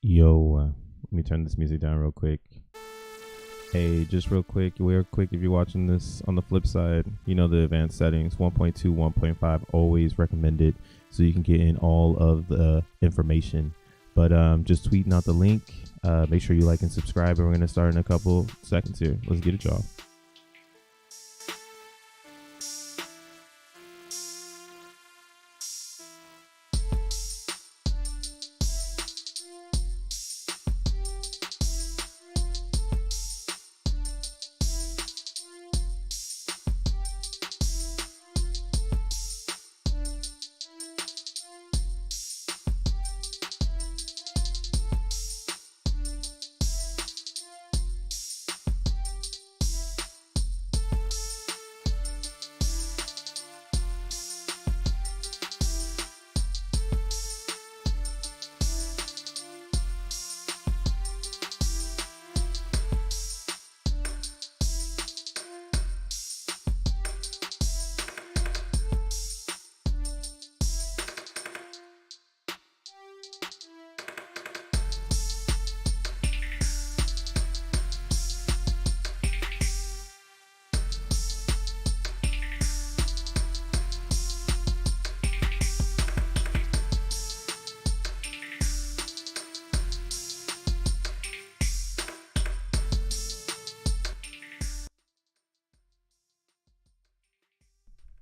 Yo, let me turn this music down real quick. Hey, just real quick, if you're watching this on the flip side, you know the advanced settings, 1.2, 1.5, always recommended, so you can get in all of the information. But just tweeting out the link. Make sure you like and subscribe, and we're going to start in a couple seconds here. Let's get it, y'all.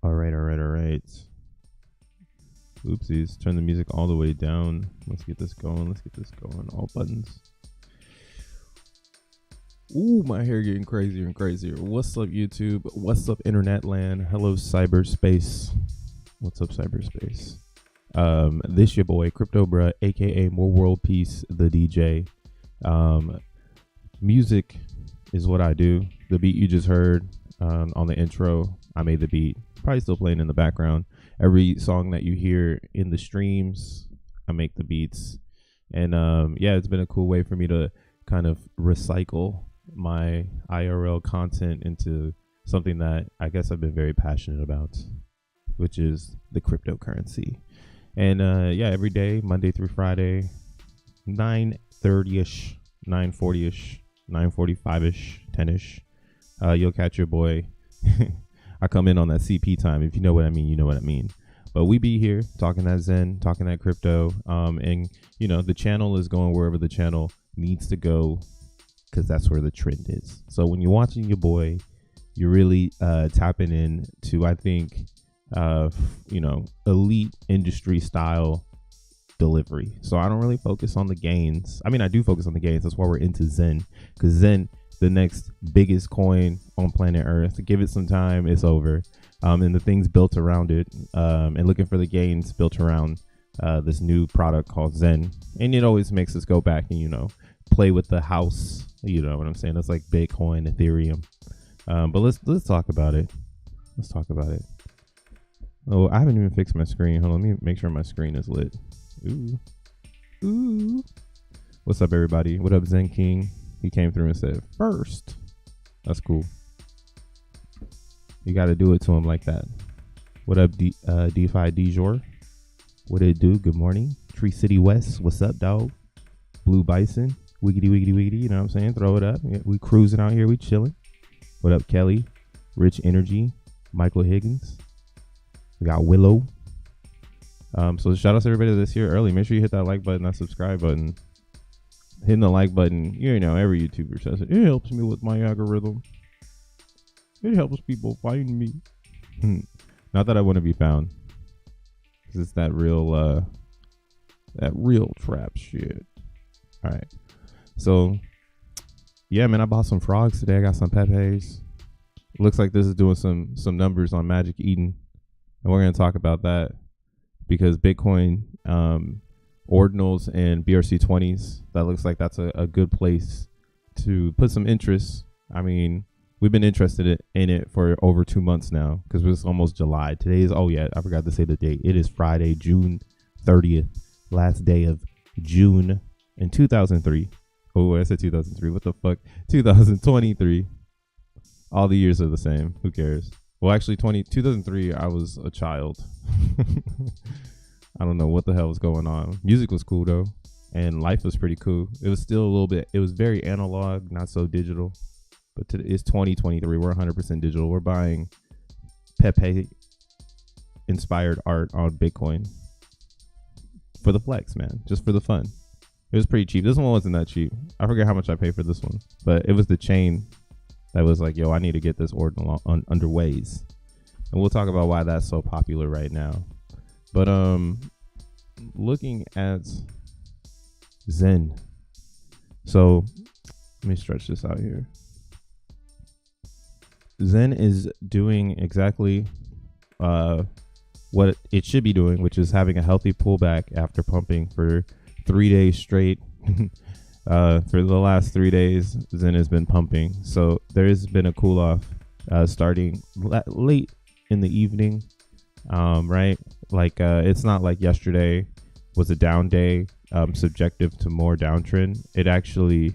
All right. Oopsies. Turn the music all the way down. Let's get this going. All buttons. Ooh, my hair getting crazier and crazier. What's up, YouTube? What's up, internet land? Hello, cyberspace. What's up, cyberspace? This your boy, Crypto Bruh, aka More World Peace, the DJ. Music is what I do. The beat you just heard on the intro, I made the beat. Probably still playing in the background. Every song that you hear in the streams, I make the beats. And yeah, it's been a cool way for me to kind of recycle my IRL content into something that I guess I've been very passionate about, which is the cryptocurrency. And yeah, every day, Monday through Friday, 9:30ish, 9:40ish, 9:45ish, 10ish, you'll catch your boy. I come in on that CP time. If you know what I mean, you know what I mean. But we be here talking that Zen, talking that crypto. And, you know, the channel is going wherever the channel needs to go, because that's where the trend is. So when you're watching your boy, you're really tapping in to, I think, you know, elite industry style delivery. So I don't really focus on the gains. I mean, I do focus on the gains. That's why we're into Zen, because Zen, the next biggest coin on planet Earth. Give it some time, it's over. And the things built around it, and looking for the gains built around this new product called Zen. And it always makes us go back and, you know, play with the house. You know what I'm saying? It's like Bitcoin, Ethereum. But let's talk about it. Let's talk about it. Oh, I haven't even fixed my screen. Hold on, let me make sure my screen is lit. Ooh. What's up, everybody? What up, Zen King? He came through and said first. That's cool. You got to do it to him like that. What up, DeFi DeJour? What it do? Good morning. Tree City West. What's up, dog? Blue Bison. Wiggity, wiggity, wiggity. You know what I'm saying? Throw it up. We cruising out here. We chilling. What up, Kelly? Rich Energy. Michael Higgins. We got Willow. So shout out to everybody that's here early. Make sure you hit that like button, that subscribe button. Hitting the like button, you know, every YouTuber says it. It helps me with my algorithm. It helps people find me. Not that I want to be found, because it's that real trap shit. All right. So, yeah, man, I bought some frogs today. I got some P.o.Ps. Looks like this is doing some numbers on Magic Eden. And we're going to talk about that because Bitcoin, ordinals and BRC20s, that looks like that's a good place to put some interest. I mean, we've been interested in it for over 2 months now because it's almost July. Today is, I forgot to say the date. It is Friday, June 30th, last day of June in 2003. Oh, I said 2003. What the fuck? 2023. All the years are the same. Who cares? Well, actually, 2003, I was a child. I don't know what the hell was going on. Music was cool, though. And life was pretty cool. It was still a little bit, it was very analog, not so digital. But it's 2023. We're 100% digital. We're buying P.o.P inspired art on Bitcoin for the flex, man. Just for the fun. It was pretty cheap. This one wasn't that cheap. I forget how much I paid for this one. But it was the chain that was like, yo, I need to get this ordinal underways. And we'll talk about why that's so popular right now. But looking at Zen. So let me stretch this out here. Zen is doing exactly what it should be doing, which is having a healthy pullback after pumping for 3 days straight. For the last 3 days, Zen has been pumping. So there has been a cool off starting late in the evening, right? Like it's not like yesterday was a down day, subjective to more downtrend. It actually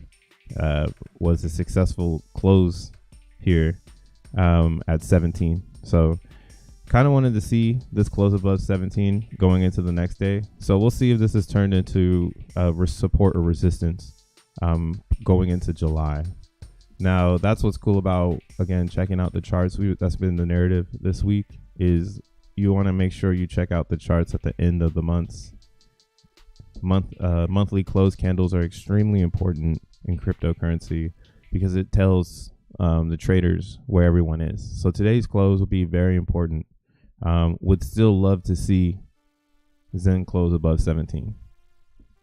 was a successful close here at 17. So kind of wanted to see this close above 17 going into the next day. So we'll see if this is turned into support or resistance going into July. Now, that's what's cool about, again, checking out the charts. That's been the narrative this week, is you want to make sure you check out the charts at the end of the months. Monthly close candles are extremely important in cryptocurrency because it tells the traders where everyone is. So today's close will be very important. Would still love to see Zen close above 17,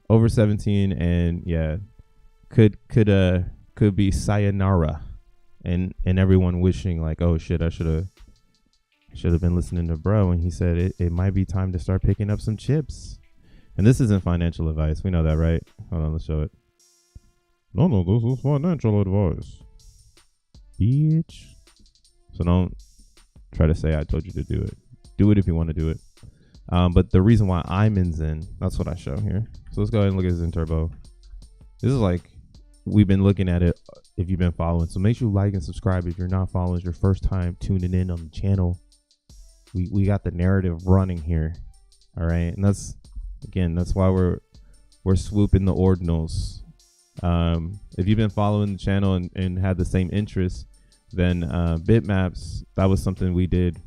over 17, and yeah, could be sayonara, and everyone wishing like, oh shit, I should have been listening to bro, and he said it might be time to start picking up some chips. And this isn't financial advice, we know that, right? Hold on, let's show it. No, this is financial advice, bitch. So don't try to say I told you to do it. Do it if you want to do it. But the reason why I'm in Zen, that's what I show here. So let's go ahead and look at Zen Turbo. This is like, we've been looking at it if you've been following. So make sure you like and subscribe if you're not following. It's your first time tuning in on the channel. We got the narrative running here. All right. And that's why we're swooping the ordinals. If you've been following the channel and had the same interests, then bitmaps, that was something we did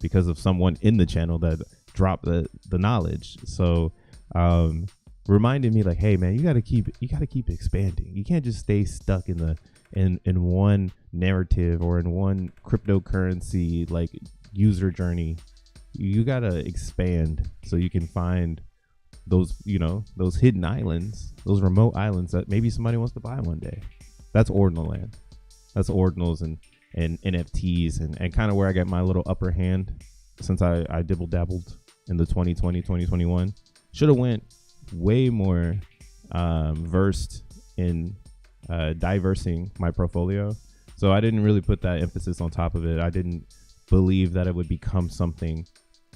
because of someone in the channel that dropped the knowledge. So reminded me like, hey man, you gotta keep expanding. You can't just stay stuck in one narrative or in one cryptocurrency like user journey. You gotta expand so you can find those, those hidden islands, those remote islands that maybe somebody wants to buy one day. That's ordinal land. That's ordinals and NFTs and kind of where I get my little upper hand since I dibble dabbled in the 2020, 2021. Should have went way more versed in diversing my portfolio. So I didn't really put that emphasis on top of it. I didn't believe that it would become something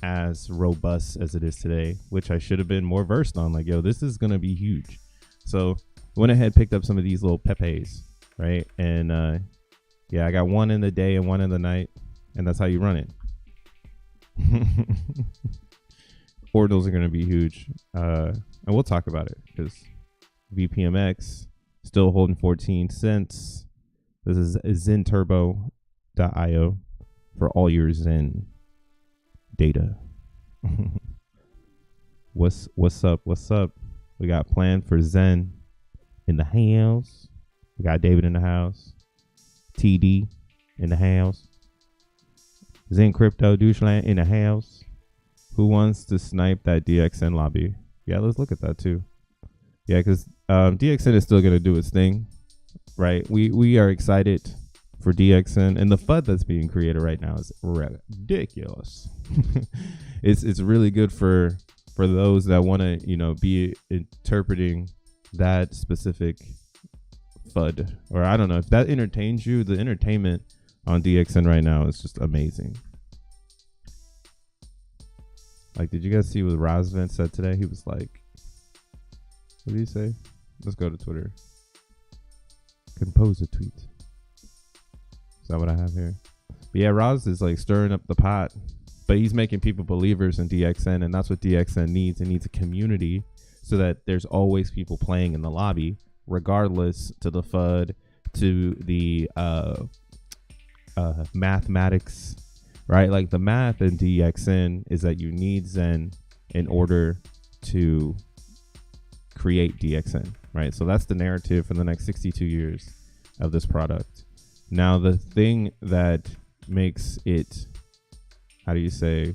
as robust as it is today, which I should have been more versed on. Like, yo, this is going to be huge. So went ahead, picked up some of these little Pepes, right? And yeah, I got one in the day and one in the night, and that's how you run it. Ordinals are going to be huge. And we'll talk about it because VPMX still holding 14 cents. This is xenturbo.io for all your Zen data. What's up? We got plan for Zen in the house. We got David in the house. TD in the house. Zen Crypto Doucheland in the house. Who wants to snipe that DXN lobby? Yeah, let's look at that too. Yeah, because DXN is still gonna do its thing, right? We are excited for DXN, and the FUD that's being created right now is ridiculous. It's really good for those that want to be interpreting that specific FUD, or I don't know if that entertains you. The entertainment on DXN right now is just amazing. Like, did you guys see what Razvan said today? He was like, what did he say? Let's go to Twitter. Compose a tweet. Is that what I have here? But yeah, Raz is like stirring up the pot, but he's making people believers in DXN, and that's what DXN needs. It needs a community so that there's always people playing in the lobby, regardless to the FUD, to the mathematics, right? Like the math in DXN is that you need Zen in order to create DXN, right? So that's the narrative for the next 62 years of this product. Now, the thing that makes it, how do you say,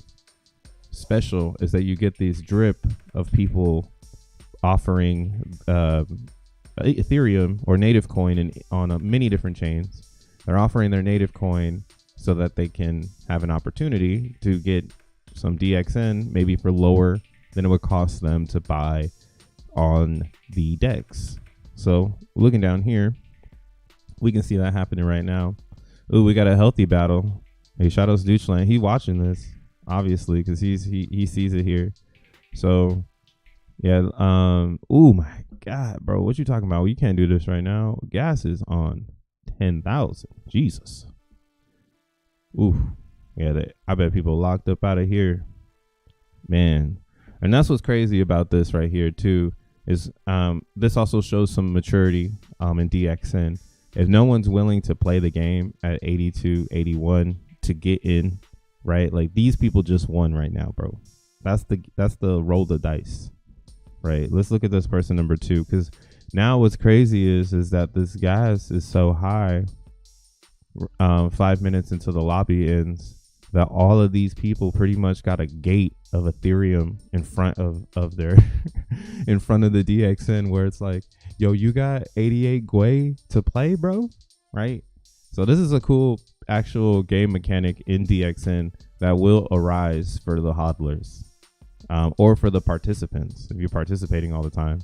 special is that you get these drip of people offering Ethereum or native coin on many different chains. They're offering their native coin so that they can have an opportunity to get some DXN, maybe for lower than it would cost them to buy on the DEX. So looking down here, we can see that happening right now. Ooh, we got a healthy battle. Hey, shoutouts to Deutschland. He's watching this, obviously, because he sees it here. So yeah, oh my God, bro, what you talking about? You can't do this right now. Gas is on 10,000. Jesus. Ooh, yeah, I bet people locked up out of here, man. And that's what's crazy about this right here too, is this also shows some maturity in DXN. If no one's willing to play the game at 82, 81 to get in, right? Like these people just won right now, bro. That's the roll the dice, right? Let's look at this person number 2, because now what's crazy is that this gas is so high 5 minutes into the lobby ends that all of these people pretty much got a gate of Ethereum in front of their in front of the DXN, where it's like, yo, you got 88 Gwei to play, bro, right? So this is a cool actual game mechanic in DXN that will arise for the hodlers, or for the participants if you're participating all the time.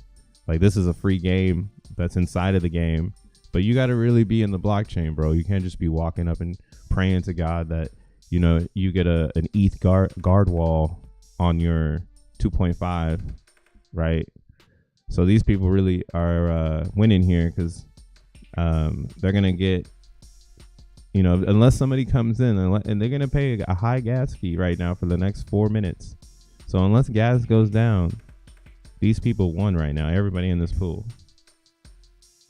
Like, this is a free game that's inside of the game, but you got to really be in the blockchain, bro. You can't just be walking up and praying to God that, you know, you get an ETH guard wall on your 2.5, right? So these people really are winning here, because they're going to get, you know, unless somebody comes in and they're going to pay a high gas fee right now for the next 4 minutes. So unless gas goes down, these people won right now, everybody in this pool.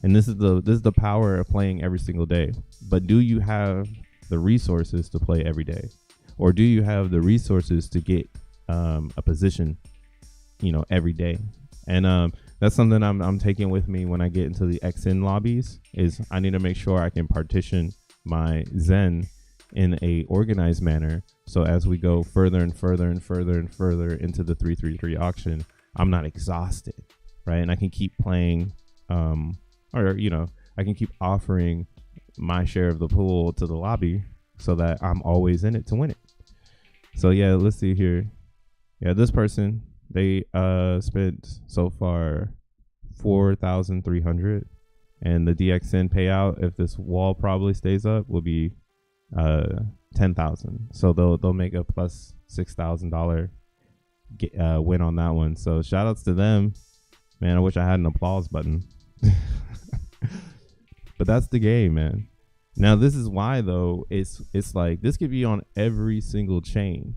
And this is the power of playing every single day. But do you have the resources to play every day? Or do you have the resources to get a position, you know, every day? And that's something I'm taking with me when I get into the XN lobbies, is I need to make sure I can partition my Zen in a organized manner. So as we go further and further and further and further into the 333 auction, I'm not exhausted, right? And I can keep playing, or I can keep offering my share of the pool to the lobby so that I'm always in it to win it. So yeah, let's see here. Yeah, this person, they spent so far 4,300, and the DXN payout, if this wall probably stays up, will be 10,000. So they'll make a plus $6,000 win on that one. So shout outs to them, man. I wish I had an applause button. But that's the game, man. Now this is why though it's like this could be on every single chain,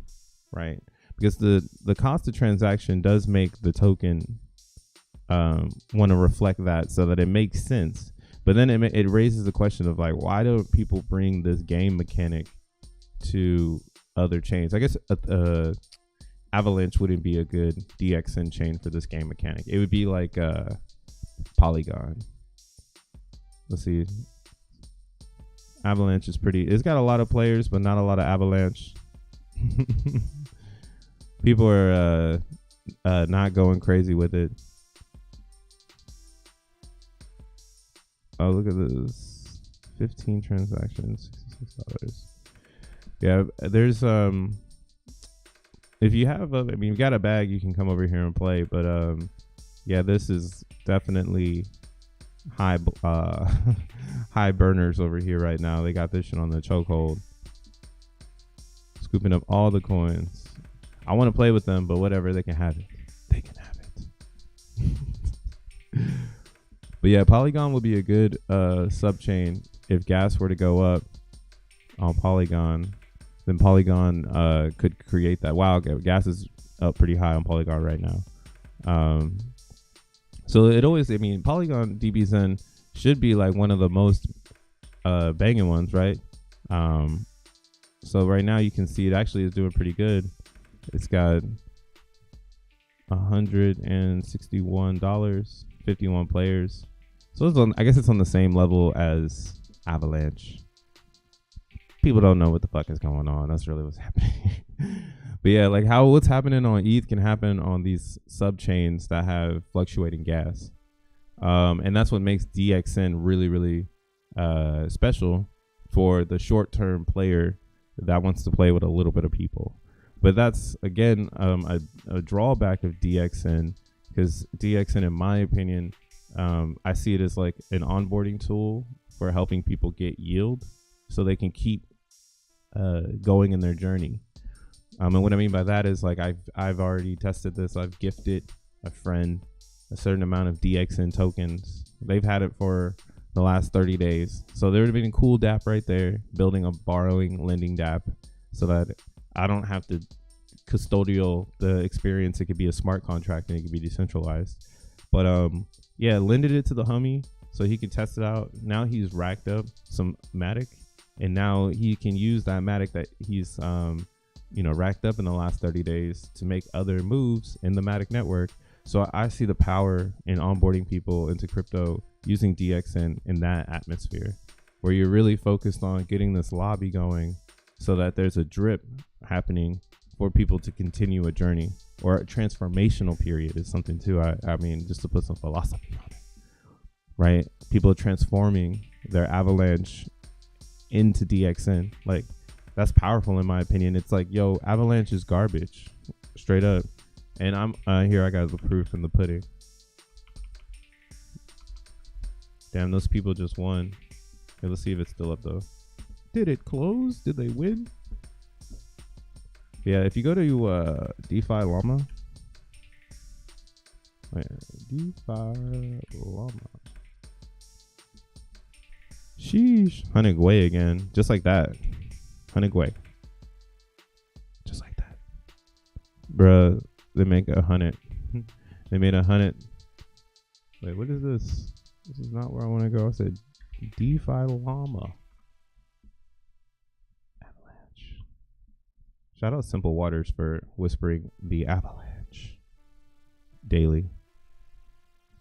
right? Because the cost of transaction does make the token want to reflect that so that it makes sense. But then it raises the question of like, why do people bring this game mechanic to other chains? I guess Avalanche wouldn't be a good DXN chain for this game mechanic. It would be like Polygon. Let's see. Avalanche is pretty. It's got a lot of players, but not a lot of Avalanche. People are not going crazy with it. Oh, look at this. 15 transactions, $66. Yeah, there's if you have you got a bag, you can come over here and play, but yeah, this is definitely high high burners over here right now. They got this shit on the chokehold, scooping up all the coins. I want to play with them, but whatever, they can have it. They can have it. But yeah, Polygon will be a good sub chain if gas were to go up on Polygon. Then Polygon could create that. Wow, gas is up pretty high on Polygon right now. So it always, Polygon DBZen should be like one of the most banging ones, right? So right now you can see it actually is doing pretty good. It's got $161, 51 players. So it's on, I guess it's on the same level as Avalanche. People don't know what the fuck is going on. That's really what's happening. But yeah, like what's happening on ETH can happen on these sub chains that have fluctuating gas. And that's what makes DXN really, really special for the short-term player that wants to play with a little bit of people. But that's, again, a drawback of DXN, because DXN, in my opinion, I see it as like an onboarding tool for helping people get yield so they can keep going in their journey. And what I mean by that is like I've already tested this. I've gifted a friend a certain amount of DXN tokens. They've had it for the last 30 days. So there would have been a cool dApp right there, building a borrowing lending dApp so that I don't have to custodial the experience. It could be a smart contract and it could be decentralized. But yeah, lended it to the homie so he could test it out. Now he's racked up some Matic, and now he can use that Matic that he's racked up in the last 30 days to make other moves in the Matic network. So I see the power in onboarding people into crypto using DXN in that atmosphere, where you're really focused on getting this lobby going so that there's a drip happening for people to continue a journey, or a transformational period is something too. I mean, just to put some philosophy on it, right? People are transforming their Avalanche into DXN. Like, that's powerful in my opinion. It's like, yo, Avalanche is garbage, straight up. And I'm here. I got the proof in the pudding. Damn, those people just won. Okay, let's see if it's still up though. Did it close? Did they win? Yeah, if you go to DeFi Llama. Wait, DeFi Llama. Sheesh. 100 Gwei again. Just like that. 100 Gwei. Just like that. Bruh, they make 100. They made 100. Wait, what is this? This is not where I want to go. I said DeFi Llama. Avalanche. Shout out Simple Waters for whispering the Avalanche daily.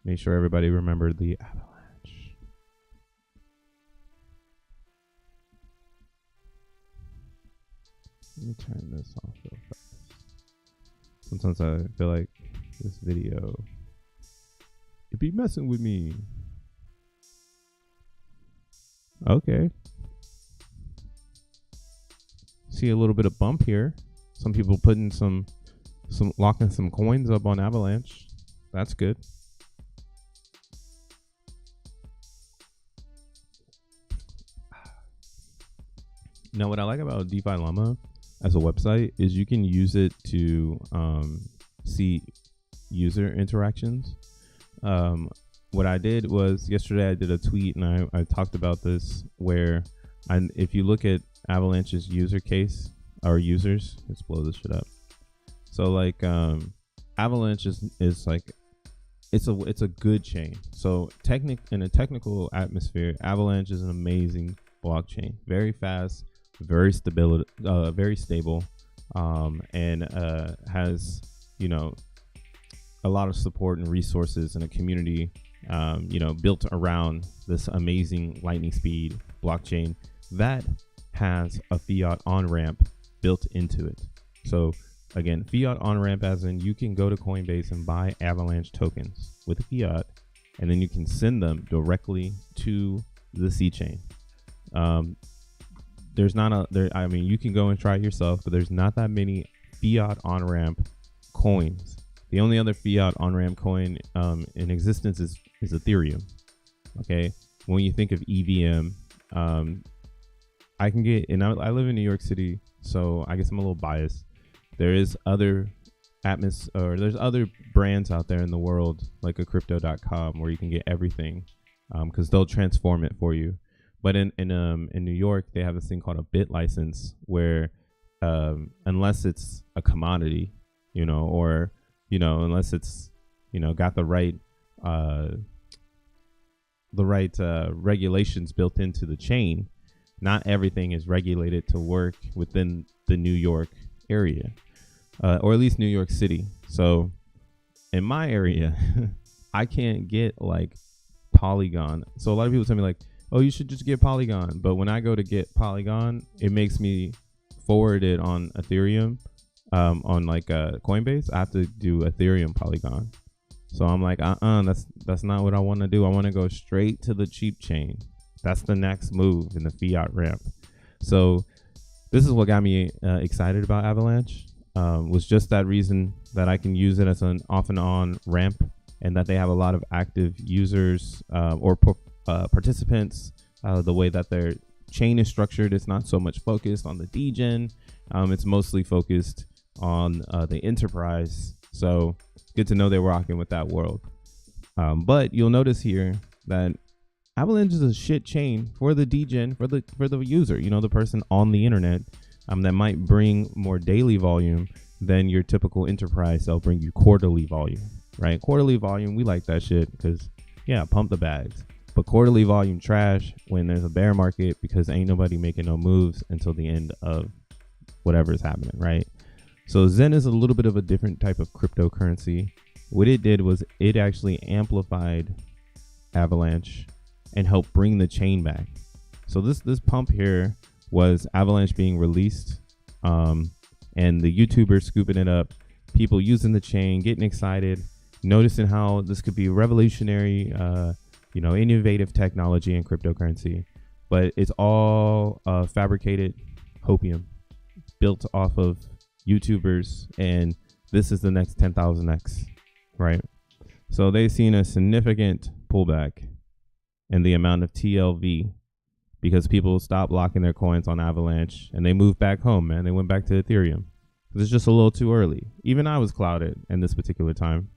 Make sure everybody remembered the Avalanche. Let me turn this off real fast. Sometimes I feel like This video. It be messing with me. Okay. See a little bit of bump here. Some people putting some locking some coins up on Avalanche. That's good. Now, what I like about DeFi Llama as a website is you can use it to see user interactions. What I did was yesterday I did a tweet and I talked about this where if you look at Avalanche's user case or users, let's blow this shit up. So like Avalanche is like it's a good chain. So in a technical atmosphere, Avalanche is an amazing blockchain. Very fast, very stable, and has, you know, a lot of support and resources and a community, built around this amazing lightning speed blockchain that has a fiat on-ramp built into it. So again, fiat on-ramp as in you can go to Coinbase and buy Avalanche tokens with fiat, and then you can send them directly to the C chain. You can go and try it yourself, but there's not that many fiat on-ramp coins. The only other fiat on-ramp coin in existence is Ethereum. Okay, when you think of EVM, I can get, and I live in New York City, so I guess I'm a little biased. There is there's other brands out there in the world like a crypto.com where you can get everything because they'll transform it for you. But in New York, they have this thing called a bit license where unless it's a commodity, unless it's, got the right regulations built into the chain, not everything is regulated to work within the New York area, or at least New York City. So in my area, I can't get like Polygon. So a lot of people tell me like, oh, you should just get Polygon. But when I go to get Polygon, it makes me forward it on Ethereum, on like Coinbase. I have to do Ethereum Polygon. So I'm like, that's not what I want to do. I want to go straight to the cheap chain. That's the next move in the fiat ramp. So this is what got me excited about Avalanche. Was just that reason that I can use it as an off and on ramp, and that they have a lot of active users or participants. The way that their chain is structured, it's not so much focused on the degen. It's mostly focused on the enterprise. So good to know they're rocking with that world. But you'll notice here that Avalanche is a shit chain for the degen, for the user, the person on the internet, that might bring more daily volume than your typical enterprise. They'll bring you quarterly volume, right? Quarterly volume, we like that shit because, yeah, pump the bags. But quarterly volume trash when there's a bear market because ain't nobody making no moves until the end of whatever is happening, right? So XEN is a little bit of a different type of cryptocurrency. What it did was it actually amplified Avalanche and helped bring the chain back. So this pump here was Avalanche being released, and the YouTubers scooping it up, people using the chain, getting excited, noticing how this could be revolutionary, innovative technology in cryptocurrency. But it's all fabricated hopium built off of YouTubers, and this is the next 10,000x, right? So they've seen a significant pullback in the amount of TLV because people stopped locking their coins on Avalanche and they moved back home, man. They went back to Ethereum. It's just a little too early. Even I was clouded in this particular time.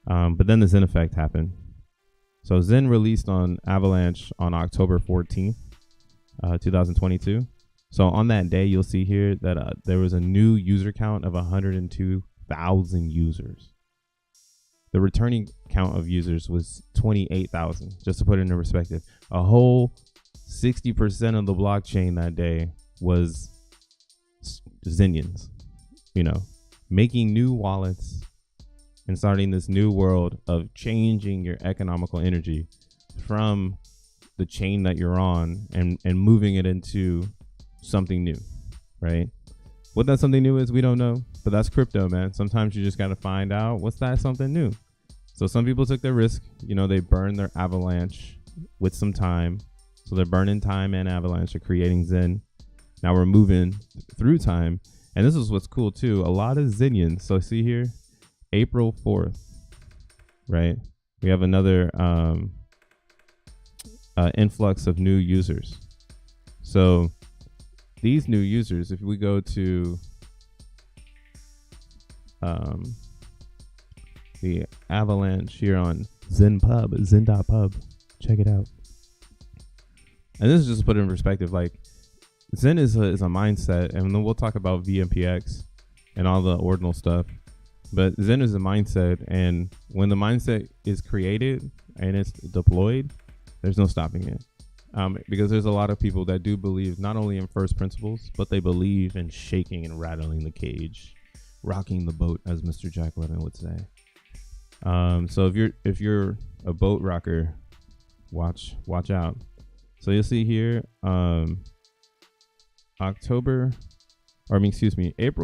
But then the XEN effect happened. So XEN released on Avalanche on October 14th, 2022. So on that day, you'll see here that there was a new user count of 102,000 users. The returning count of users was 28,000, just to put it into perspective. A whole 60% of the blockchain that day was XENians, making new wallets and starting this new world of changing your economical energy from the chain that you're on and moving it into something new, right? What that something new is, we don't know. But that's crypto, man. Sometimes you just got to find out what's that something new. So some people took their risk. They burned their avalanche with some time. So they're burning time and avalanche. They're creating Zen. Now we're moving through time. And this is what's cool too. A lot of XENians. So see here, April 4th, right? We have another influx of new users. So these new users, if we go to the avalanche here on zen.pub, check it out. And this is just to put it in perspective. Like, Zen is a mindset, and then we'll talk about VMPX and all the ordinal stuff. But Zen is a mindset, and when the mindset is created and it's deployed, there's no stopping it. Because there's a lot of people that do believe not only in first principles, but they believe in shaking and rattling the cage, rocking the boat, as Mr. Jack Lemmon would say. So if you're a boat rocker, watch out. So you'll see here, April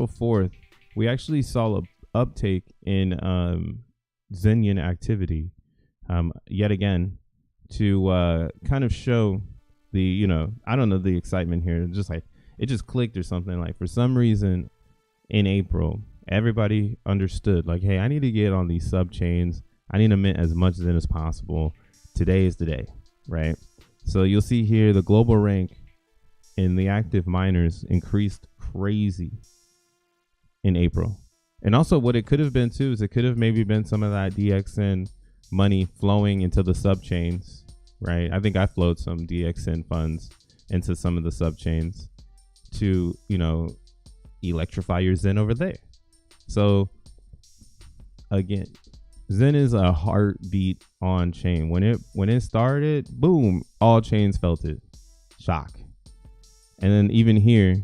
4th, we actually saw a uptake in XENian activity, yet again, to kind of show the, I don't know, the excitement here. Just like it just clicked or something. Like for some reason in April, everybody understood like, hey, I need to get on these sub chains. I need to mint as much Zen as possible. Today is the day, right? So you'll see here the global rank in the active miners increased crazy in April. And also what it could have been too is it could have maybe been some of that DXN money flowing into the sub chains, right? I think I flowed some DXN funds into some of the sub chains to, electrify your Zen over there. So again, Zen is a heartbeat on chain. When it started, boom, all chains felt it. Shock. And then even here,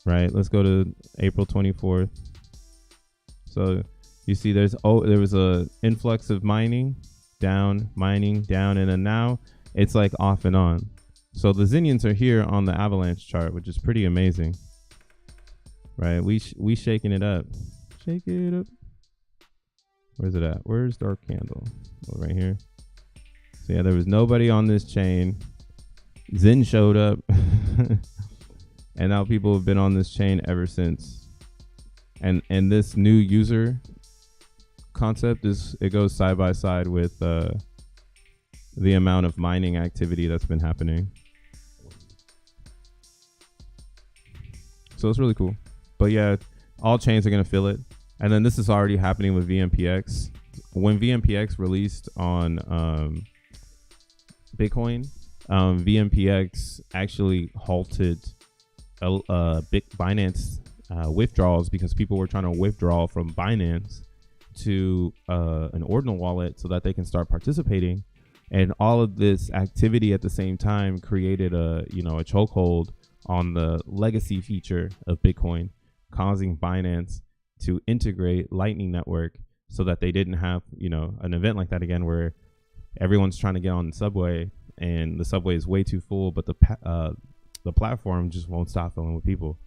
right? Let's go to April 24th. So you see there was a influx of mining down, and then now it's like off and on. So the XENians are here on the avalanche chart, which is pretty amazing. Right? We shaking it up. Shake it up. Where's it at? Where's Dark Candle? Oh, right here. So yeah, there was nobody on this chain. Zen showed up. And now people have been on this chain ever since. And this new user concept it goes side by side with the amount of mining activity that's been happening. So it's really cool. But yeah, all chains are going to feel it. And then this is already happening with VMPX. When VMPX released on Bitcoin, VMPX actually halted Binance withdrawals because people were trying to withdraw from Binance to an ordinal wallet so that they can start participating. And all of this activity at the same time created a chokehold on the legacy feature of Bitcoin, causing Binance to integrate Lightning Network so that they didn't have, an event like that again where everyone's trying to get on the subway and the subway is way too full, but the platform just won't stop filling with people.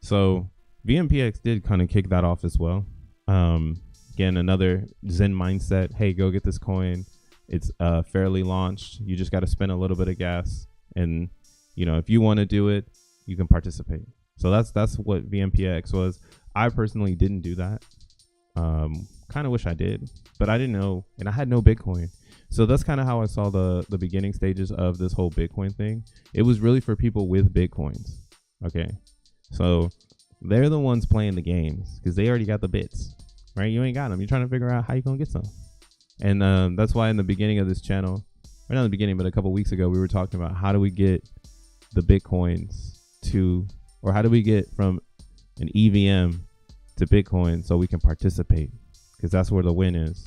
So VMPX did kind of kick that off as well. Again, another Zen mindset. Hey, go get this coin. It's fairly launched. You just got to spend a little bit of gas. And, if you want to do it, you can participate. So that's what VMPX was. I personally didn't do that. Kind of wish I did, but I didn't know, and I had no Bitcoin. So that's kind of how I saw the beginning stages of this whole Bitcoin thing. It was really for people with Bitcoins. Okay. So they're the ones playing the games because they already got the bits, right? You ain't got them. You're trying to figure out how you going to get some. And that's why in the beginning of this channel, or not in the beginning, but a couple weeks ago, we were talking about how do we get the Bitcoins or how do we get from an EVM to Bitcoin so we can participate, because that's where the win is,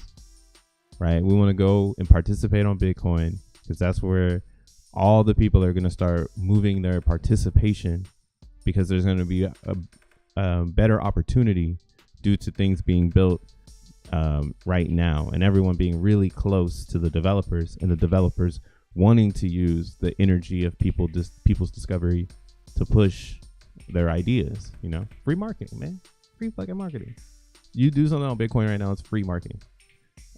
right? We want to go and participate on Bitcoin because that's where all the people are going to start moving their participation, because there's going to be a better opportunity due to things being built right now and everyone being really close to the developers, and the developers wanting to use the energy of people's discovery to push their ideas. Free marketing, man. free fucking marketing. You do something on Bitcoin right now, it's free marketing.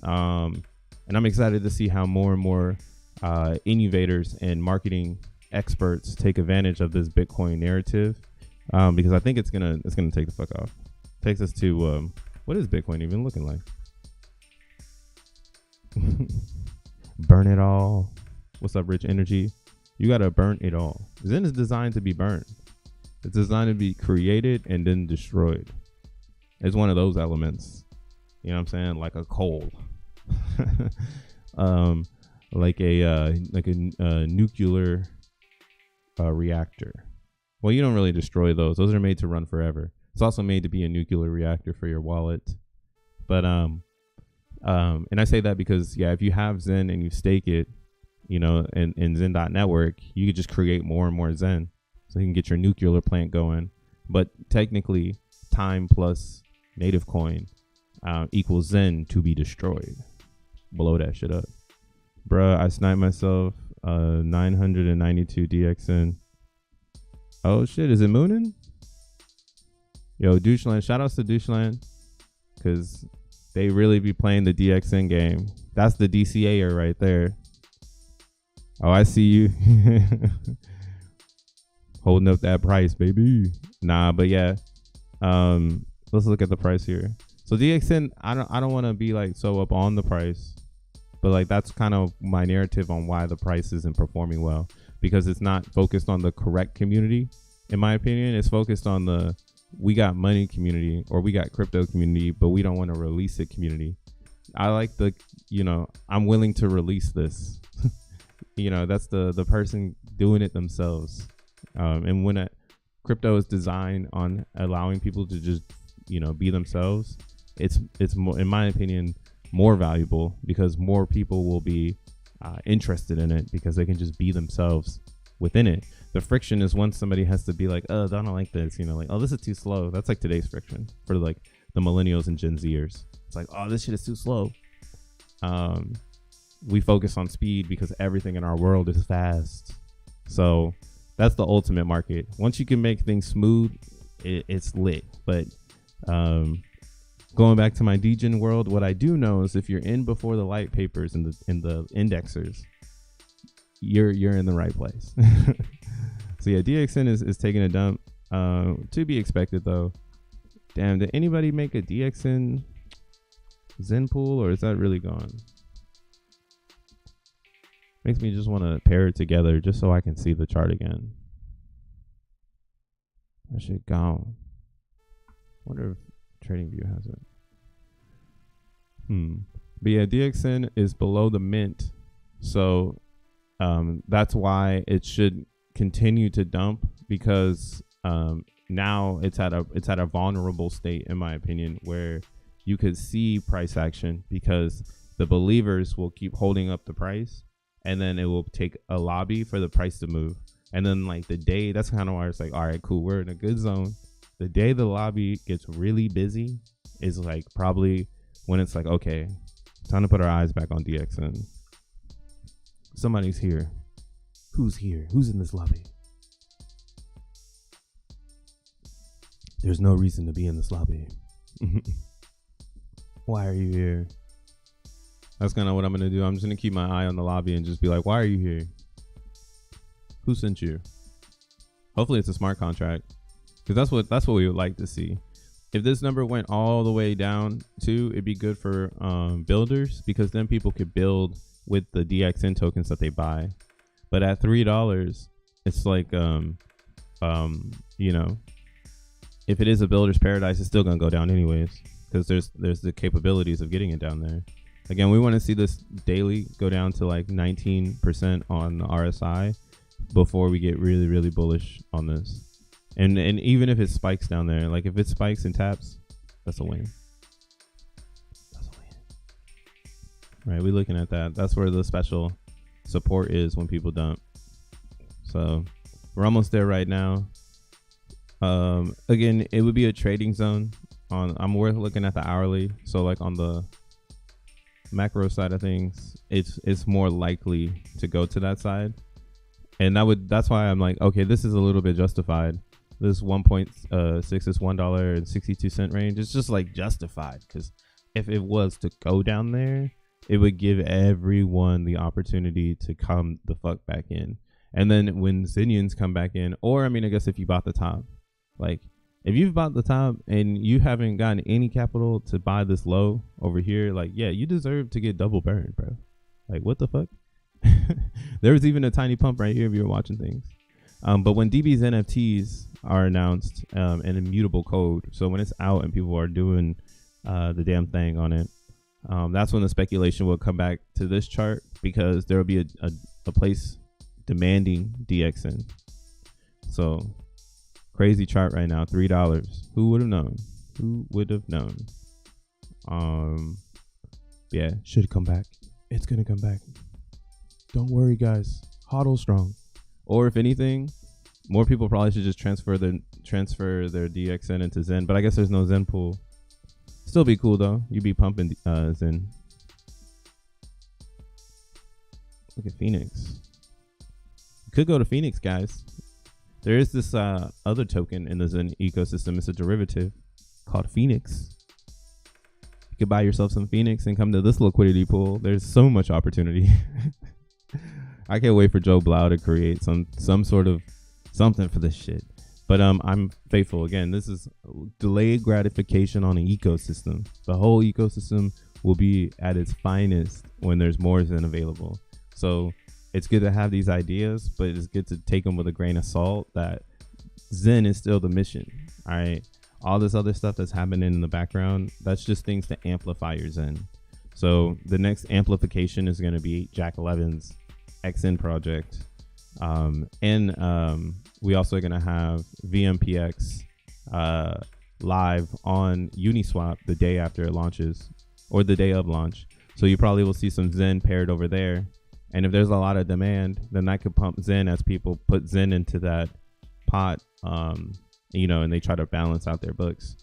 And I'm excited to see how more and more innovators and marketing experts take advantage of this Bitcoin narrative, because I think it's gonna take the fuck off. Takes us to what is Bitcoin even looking like? Burn it all. What's up, Rich Energy? You gotta burn it all. Zen is designed to be burned. It's designed to be created and then destroyed. It's one of those elements. You know what I'm saying? Like a coal. Like a nuclear reactor. Well, you don't really destroy those. Those are made to run forever. It's also made to be a nuclear reactor for your wallet. But and I say that because if you have Zen and you stake it, you know, in Zen.network, you could just create more and more Zen, so you can get your nuclear plant going. But technically, time plus native coin equals Zen to be destroyed. Blow that shit up. Bruh, I sniped myself 992 DXN. Oh shit, is it mooning? Yo, Doucheland, shout outs to Doucheland, because they really be playing the DXN game. That's the DCAer right there. Oh, I see you. Holding up that price, baby. Nah, but yeah. Let's look at the price here. So DXN, I don't want to be like so up on the price, but like that's kind of my narrative on why the price isn't performing well, because it's not focused on the correct community. In my opinion, it's focused on the we got money community, or we got crypto community, but we don't want to release it community. I like the, you know, I'm willing to release this. You know, that's the person doing it themselves. And when a crypto is designed on allowing people to just, you know, be themselves, it's more, in my opinion, more valuable, because more people will be interested in it because they can just be themselves within it. The friction is once somebody has to be like, oh, I don't like this, you know, like, oh, this is too slow. That's like today's friction for like the millennials and Gen Zers. It's like, oh, this shit is too slow. We focus on speed because everything in our world is fast. So that's the ultimate market. Once you can make things smooth, it's lit. But going back to my degen world, what I do know is if you're in before the light papers and the indexers, you're in the right place. So yeah, DXN is taking a dump. To be expected though. Damn, did anybody make a DXN Zen pool, or is that really gone? Makes me just want to pair it together just so I can see the chart again. That shit gone. Wonder if TradingView has it. But yeah, DXN is below the mint, so that's why it should continue to dump, because now it's at a vulnerable state, in my opinion, where you could see price action, because the believers will keep holding up the price, and then it will take a lobby for the price to move. And then like the day, that's kind of why it's like, all right, cool, we're in a good zone. The day the lobby gets really busy is like probably when it's like, okay, time to put our eyes back on DXN. Somebody's here. Who's here? Who's in this lobby? There's no reason to be in this lobby. Why are you here? That's kind of what I'm going to do. I'm just going to keep my eye on the lobby and just be like, why are you here? Who sent you? Hopefully it's a smart contract, because that's what we would like to see. If this number went all the way down to, it'd be good for builders, because then people could build with the DXN tokens that they buy. But at $3, it's like, you know, if it is a builder's paradise, it's still going to go down anyways, because there's the capabilities of getting it down there. Again, we want to see this daily go down to like 19% on the RSI before we get really, really bullish on this. And even if it spikes down there, like if it spikes and taps, that's a win. That's a win. Right, we're looking at that. That's where the special support is when people dump. So we're almost there right now. Again, it would be a trading zone. I'm worth looking at the hourly. So like on the macro side of things, it's more likely to go to that side, and that's why I'm like, okay, this is a little bit justified. This 1.6 is $1.62 range. It's just like justified, because if it was to go down there, it would give everyone the opportunity to come the fuck back in. And then when XENians come back in, or I mean, I guess if you bought the top, like if you've bought the top and you haven't gotten any capital to buy this low over here, like, yeah, you deserve to get double burned, bro. Like, what the fuck? There was even a tiny pump right here if you were watching things. But when DB's NFTs are announced, an immutable code, so when it's out and people are doing the damn thing on it, that's when the speculation will come back to this chart, because there will be a place demanding DXN. So crazy chart right now, $3. Who would have known? Who would have known? Yeah, should come back. It's gonna come back. Don't worry, guys. HODL strong. Or if anything, more people probably should just transfer their DXN into Zen. But I guess there's no Zen pool. Still be cool though. You'd be pumping Zen. Look at Phoenix. You could go to Phoenix, guys. There is this other token in the Zen ecosystem. It's a derivative called Phoenix. You could buy yourself some Phoenix and come to this liquidity pool. There's so much opportunity. I can't wait for Joe Blau to create some sort of something for this shit. But I'm faithful. Again, this is delayed gratification on an ecosystem. The whole ecosystem will be at its finest when there's more Zen available. So it's good to have these ideas, but it's good to take them with a grain of salt that Zen is still the mission. All right. All this other stuff that's happening in the background, that's just things to amplify your Zen. So the next amplification is going to be Jack 11's XN project. We also are going to have VMPX live on Uniswap the day after it launches, or the day of launch. So you probably will see some Zen paired over there. And if there's a lot of demand, then that could pump Zen as people put Zen into that pot, and they try to balance out their books.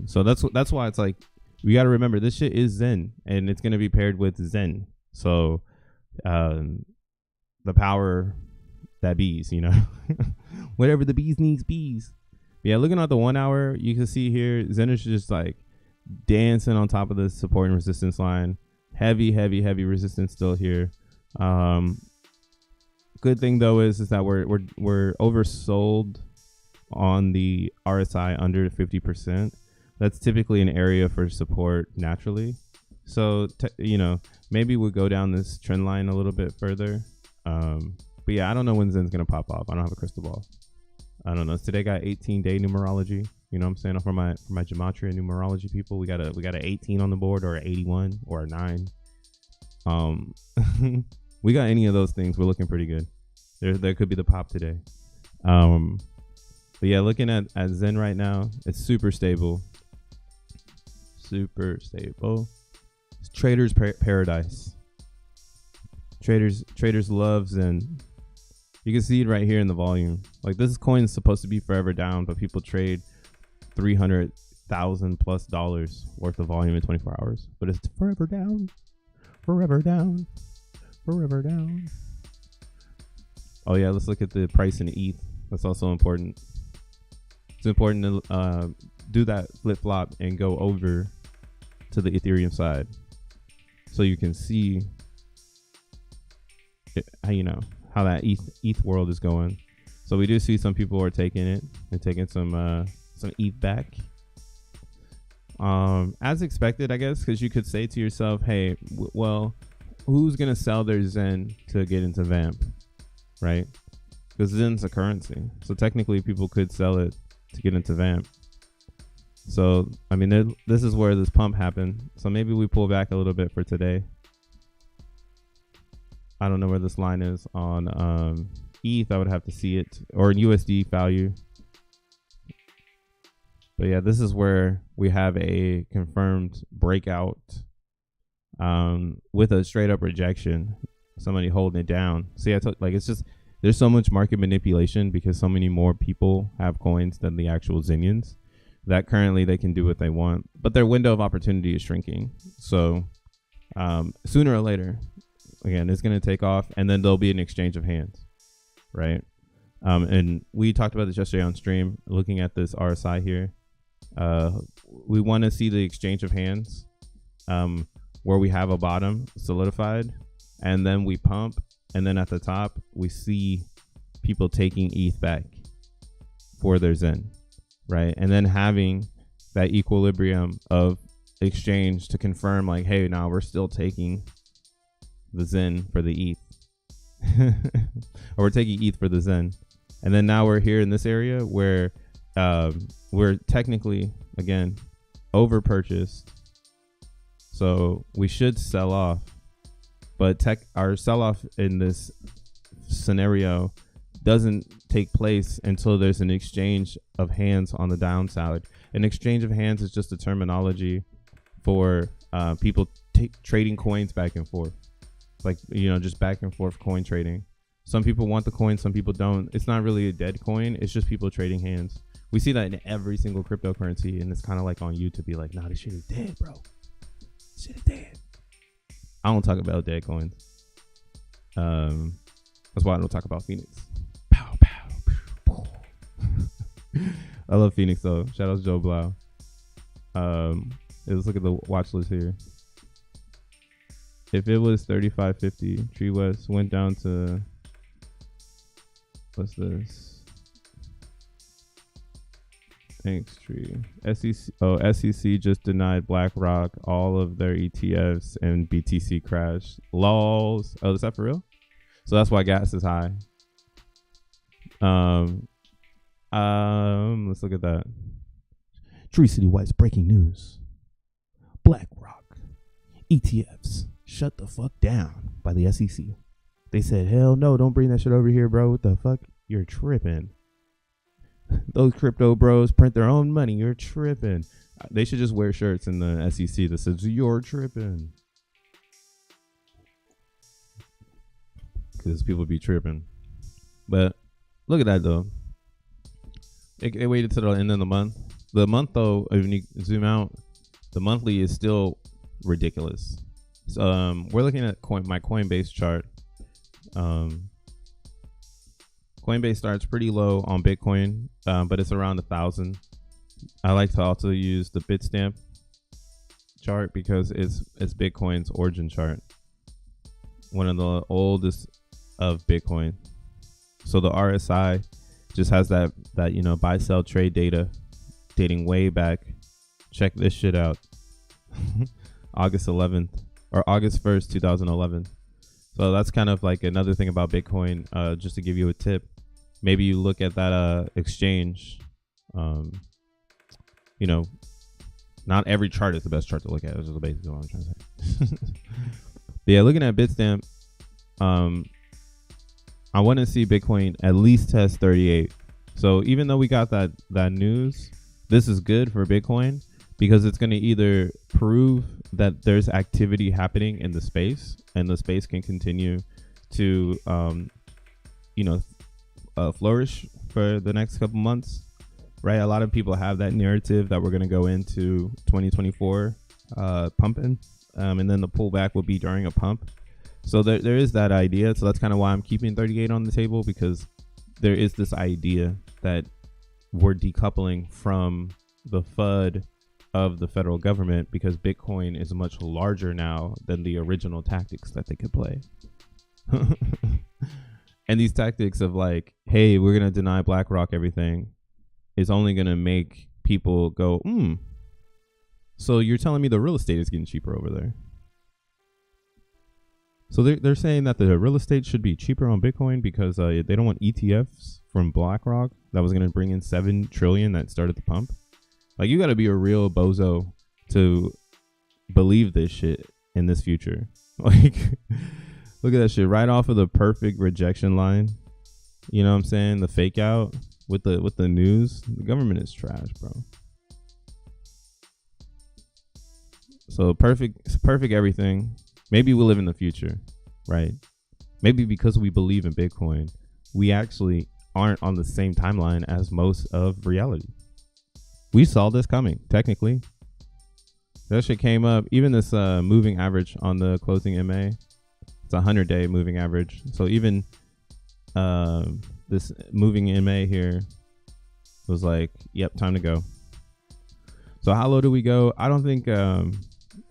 So that's why it's like, we got to remember this shit is Zen, and it's going to be paired with Zen. So the power that bees, whatever the bees needs bees. Yeah, looking at the 1 hour, you can see here Zen is just like dancing on top of the support and resistance line. Heavy resistance still here. Good thing though is that we're oversold on the RSI under 50%. That's typically an area for support naturally. So maybe we'll go down this trend line a little bit further. But yeah, I don't know when Zen's gonna pop off. I don't have a crystal ball. I don't know. Today got 18-day numerology. You know what I'm saying? For my gematria numerology people, we got an 18 on the board, or an 81, or a 9. We got any of those things, we're looking pretty good. There could be the pop today. But yeah, looking at Zen right now, it's super stable. Super stable. It's traders paradise. Traders love Zen. You can see it right here in the volume. Like, this coin is supposed to be forever down, but people trade $300,000+ worth of volume in 24 hours. But it's forever down. Forever down. Forever down. Oh yeah, let's look at the price in ETH. That's also important. It's important to do that flip flop and go over to the Ethereum side, so you can see how that ETH world is going. So we do see some people are taking it. They're taking some ETH back, as expected, I guess, because you could say to yourself, hey, well, who's gonna sell their Zen to get into Vamp, right? Because Zen's a currency, so technically people could sell it to get into Vamp. So I mean, this is where this pump happened. So maybe we pull back a little bit for today. I don't know where this line is on ETH. I would have to see it, or in USD value. But yeah, this is where we have a confirmed breakout with a straight up rejection. Somebody holding it down. See, it's just, there's so much market manipulation because so many more people have coins than the actual XENians, that currently they can do what they want, but their window of opportunity is shrinking. So sooner or later, again, it's going to take off, and then there'll be an exchange of hands, right? And we talked about this yesterday on stream, looking at this RSI here. We want to see the exchange of hands, where we have a bottom solidified, and then we pump, and then at the top we see people taking ETH back for their XEN, right? And then having that equilibrium of exchange to confirm, like, hey, now we're still taking the XEN for the ETH, or we're taking ETH for the XEN. And then now we're here in this area where we're technically, again, over purchased. So we should sell off, but our sell off in this scenario doesn't take place until there's an exchange of hands on the downside. An exchange of hands is just a terminology for people trading coins back and forth, like, just back and forth coin trading. Some people want the coin, some people don't. It's not really a dead coin. It's just people trading hands. We see that in every single cryptocurrency, and it's kind of like on you to be like, nah, this shit is dead, bro. This shit is dead. I don't talk about dead coins. That's why I don't talk about Phoenix. Pow, pow, pow, pow. I love Phoenix, though. Shout out to Joe Blau. Let's look at the watch list here. If it was 35.50, Tree West went down to, what's this? Thanks, Tree. SEC just denied BlackRock all of their ETFs and BTC crashed. Lols. Oh, is that for real? So that's why gas is high. Let's look at that. Tree City White's breaking news. BlackRock ETFs shut the fuck down by the SEC. They said, hell no, don't bring that shit over here, bro. What the fuck? You're tripping. Those crypto bros print their own money. You're tripping. They should just wear shirts in the SEC that says, you're tripping. Because people be tripping. But look at that, though. They waited till the end of the month. The month, though, if you zoom out, the monthly is still ridiculous. So, we're looking at my Coinbase chart. Coinbase starts pretty low on Bitcoin, but it's around 1,000. I like to also use the Bitstamp chart because it's Bitcoin's origin chart, one of the oldest of Bitcoin. So the RSI just has that buy sell trade data dating way back. Check this shit out. August 11th or August 1st, 2011. So that's kind of like another thing about Bitcoin. Just to give you a tip, maybe you look at that exchange. Not every chart is the best chart to look at. This is basically what I'm trying to say. But yeah, looking at Bitstamp, I want to see Bitcoin at least test 38. So even though we got that news, this is good for Bitcoin because it's going to either prove that there's activity happening in the space and the space can continue to, flourish for the next couple months, right? A lot of people have that narrative that we're going to go into 2024 pumping, and then the pullback will be during a pump. So there is that idea. So that's kind of why I'm keeping 38 on the table, because there is this idea that we're decoupling from the FUD of the federal government because Bitcoin is much larger now than the original tactics that they could play. And these tactics of like, hey, we're going to deny BlackRock everything is only going to make people go, so you're telling me the real estate is getting cheaper over there. So they're saying that the real estate should be cheaper on Bitcoin because they don't want ETFs from BlackRock that was going to bring in $7 trillion that started the pump. Like, you got to be a real bozo to believe this shit in this future. Like, look at that shit right off of the perfect rejection line. You know what I'm saying? The fake out with the news. The government is trash, bro. So perfect everything. Maybe we'll live in the future, right? Maybe because we believe in Bitcoin, we actually aren't on the same timeline as most of reality. We saw this coming, technically. That shit came up. Even this moving average on the closing MA, it's a 100-day moving average. So even this moving MA here was like, yep, time to go. So how low do we go? I don't think,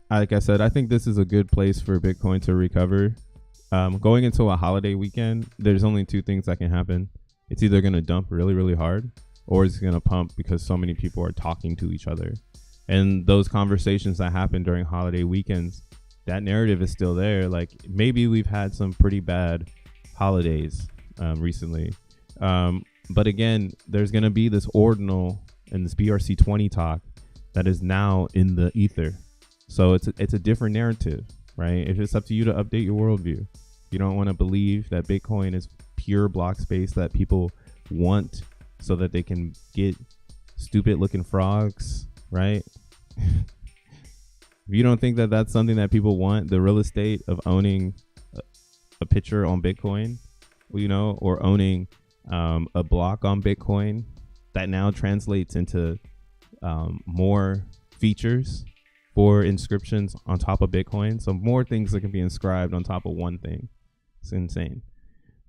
like I said, I think this is a good place for Bitcoin to recover. Going into a holiday weekend, there's only two things that can happen. It's either going to dump really, really hard, or it's going to pump because so many people are talking to each other. And those conversations that happen during holiday weekends, that narrative is still there. Like, maybe we've had some pretty bad holidays recently. But again, there's going to be this ordinal and this BRC20 talk that is now in the ether. So it's a different narrative, right? It's just up to you to update your worldview. You don't want to believe that Bitcoin is pure block space that people want so that they can get stupid looking frogs, right? If you don't think that that's something that people want, the real estate of owning a picture on Bitcoin, you know, or owning a block on Bitcoin, that now translates into more features for inscriptions on top of Bitcoin. So more things that can be inscribed on top of one thing. It's insane.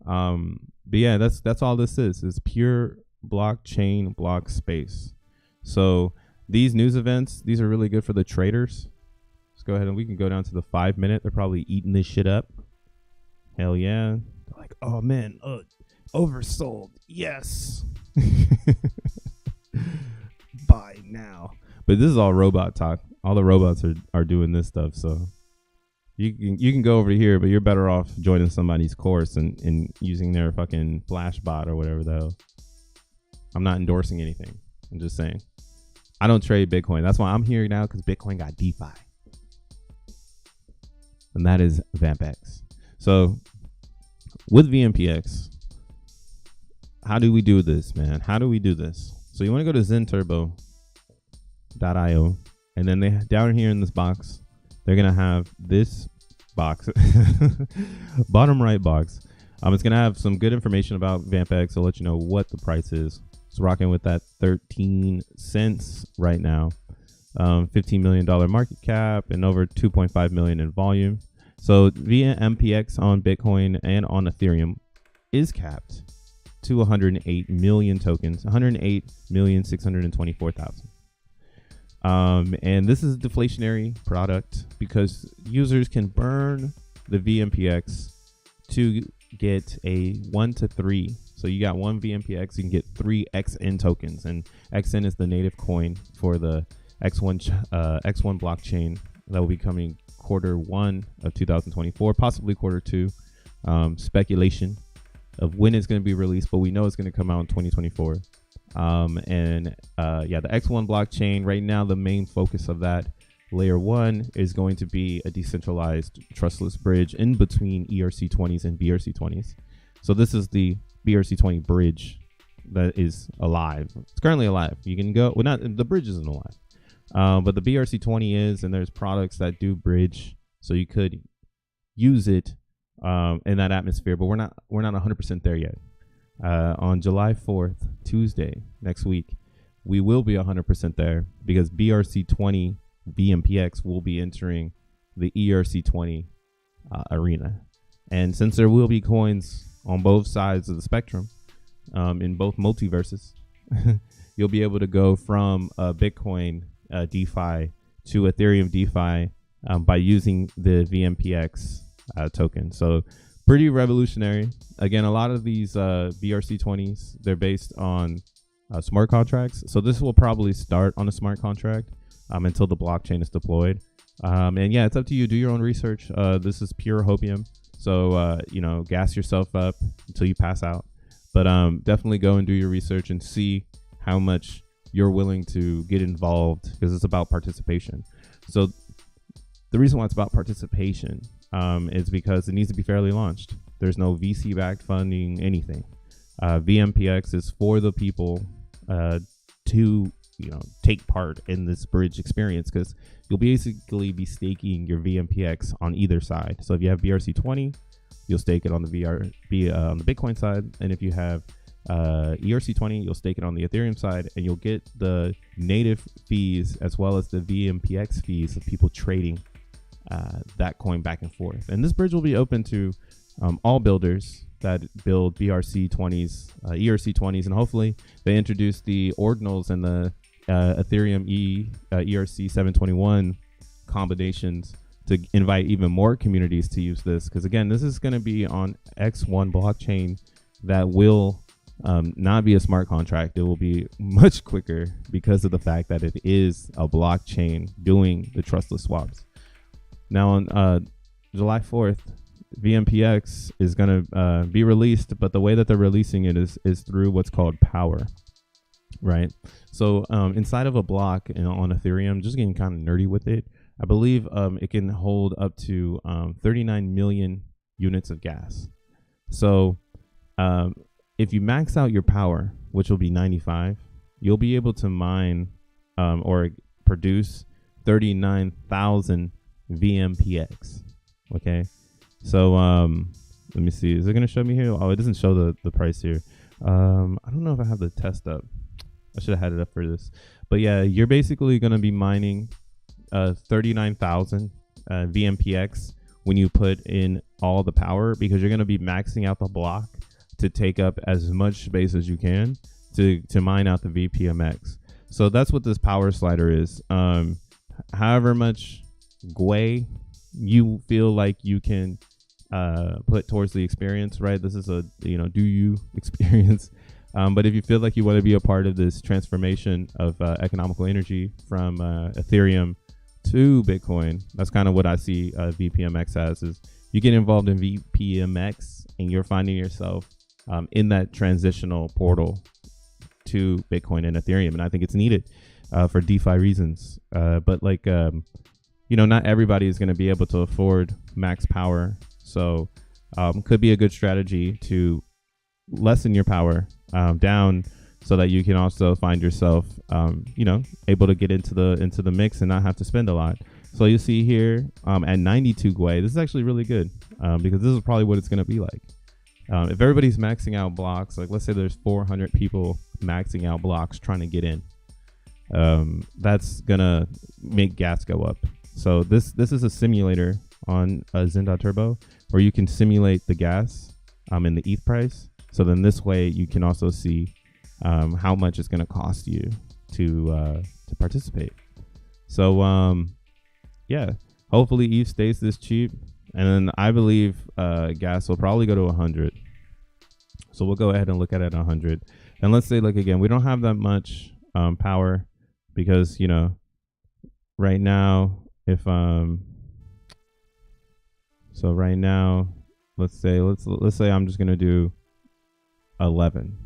But yeah, that's all this is. It's pure blockchain block space. So these news events, these are really good for the traders. Let's go ahead and we can go down to the 5 minute. They're probably eating this shit up. Hell yeah. They're like, oh man, oversold. Yes. Buy now. But this is all robot talk. All the robots are doing this stuff. So you can go over here, but you're better off joining somebody's course and using their fucking flash bot or whatever the hell. I'm not endorsing anything. I'm just saying. I don't trade Bitcoin. That's why I'm here now, because Bitcoin got DeFi. And that is VampX. So with VMPX, how do we do this, man? How do we do this? So you want to go to xenturbo.io, and then they down here in this box, they're going to have this box, bottom right box. It's going to have some good information about VampX. I'll let you know what the price is. It's rocking with that 13 cents right now. $15 million market cap and over 2.5 million in volume. So VMPX on Bitcoin and on Ethereum is capped to 108 million tokens, 108,624,000. And this is a deflationary product because users can burn the VMPX to get a 1 to 3. So you got one VMPX, you can get 3 XN tokens, and XN is the native coin for the X1 blockchain that will be coming Q1 of 2024, possibly Q2. Speculation of when it's going to be released, but we know it's going to come out in 2024. Yeah, the X1 blockchain right now, the main focus of that layer 1 is going to be a decentralized trustless bridge in between ERC20s and BRC20s. So this is the BRC20 bridge that is alive. It's currently alive. You can go, well, not the bridge isn't alive, but the BRC20 is, and there's products that do bridge, so you could use it in that atmosphere. But we're not 100% there yet. On July 4th, Tuesday next week, we will be 100% there because BRC20 VMPX will be entering the ERC20 arena, and since there will be coins on both sides of the spectrum, in both multiverses, you'll be able to go from Bitcoin DeFi to Ethereum DeFi by using the VMPX token. So pretty revolutionary. Again, a lot of these BRC20s, they're based on smart contracts. So this will probably start on a smart contract until the blockchain is deployed. And yeah, it's up to you. Do your own research. This is pure hopium. So, gas yourself up until you pass out. But definitely go and do your research and see how much you're willing to get involved, because it's about participation. So the reason why it's about participation is because it needs to be fairly launched. There's no VC-backed funding, anything. VMPX is for the people to take part in this bridge experience, because you'll basically be staking your VMPX on either side. So if you have BRC20, you'll stake it on the on the Bitcoin side, and if you have ERC20, you'll stake it on the Ethereum side, and you'll get the native fees as well as the VMPX fees of people trading that coin back and forth. And this bridge will be open to all builders that build BRC20s, ERC20s, and hopefully they introduce the ordinals and the Ethereum ERC 721 combinations to invite even more communities to use this. Because again, this is going to be on X1 blockchain that will not be a smart contract. It will be much quicker because of the fact that it is a blockchain doing the trustless swaps. Now on July 4th, VMPX is going to be released, but the way that they're releasing it is through what's called power, right? So inside of a block on Ethereum, just getting kind of nerdy with it, I believe it can hold up to 39 million units of gas. So if you max out your power, which will be 95, you'll be able to mine or produce 39,000 VMPX. Okay. So let me see. Is it going to show me here? Oh, it doesn't show the price here. I don't know if I have the test up. I should have had it up for this. But yeah, you're basically going to be mining 39,000 VMPX when you put in all the power, because you're going to be maxing out the block to take up as much space as you can to mine out the VPMX. So that's what this power slider is. However much GUI you feel like you can put towards the experience, right? This is a do you experience. But if you feel like you want to be a part of this transformation of economical energy from Ethereum to Bitcoin, that's kind of what I see VPMX as. Is you get involved in VPMX and you're finding yourself in that transitional portal to Bitcoin and Ethereum, and I think it's needed for DeFi reasons. But like not everybody is going to be able to afford max power, so could be a good strategy to lessen your power down, so that you can also find yourself able to get into the mix and not have to spend a lot. So you see here at 92 GUI, this is actually really good because this is probably what it's going to be like. If everybody's maxing out blocks, like let's say there's 400 people maxing out blocks trying to get in, that's gonna make gas go up. So this is a simulator on Zen.turbo where you can simulate the gas and the ETH price. So then this way you can also see how much it's going to cost you to participate. So yeah, hopefully ETH stays this cheap, and then I believe gas will probably go to 100. So we'll go ahead and look at it at 100. And let's say, like, again, we don't have that much power because right now, if so right now, let's say I'm just gonna do 11.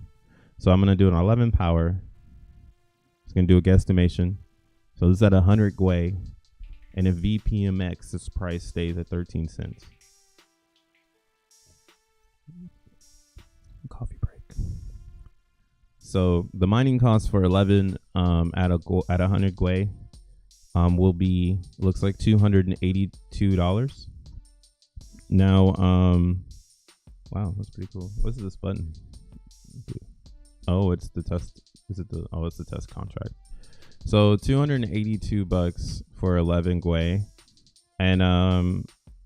So I'm gonna do an 11 power. It's gonna do a guesstimation. So this is at 100 GUI, and if VPMX, this price stays at 13 cents. Coffee break. So the mining cost for 11 at 100 GUI will be, looks like $282. Now wow, that's pretty cool. What's this button? Oh, it's the test. Is it the? Oh, it's the test contract. So $282 for 11 GUI, and I'm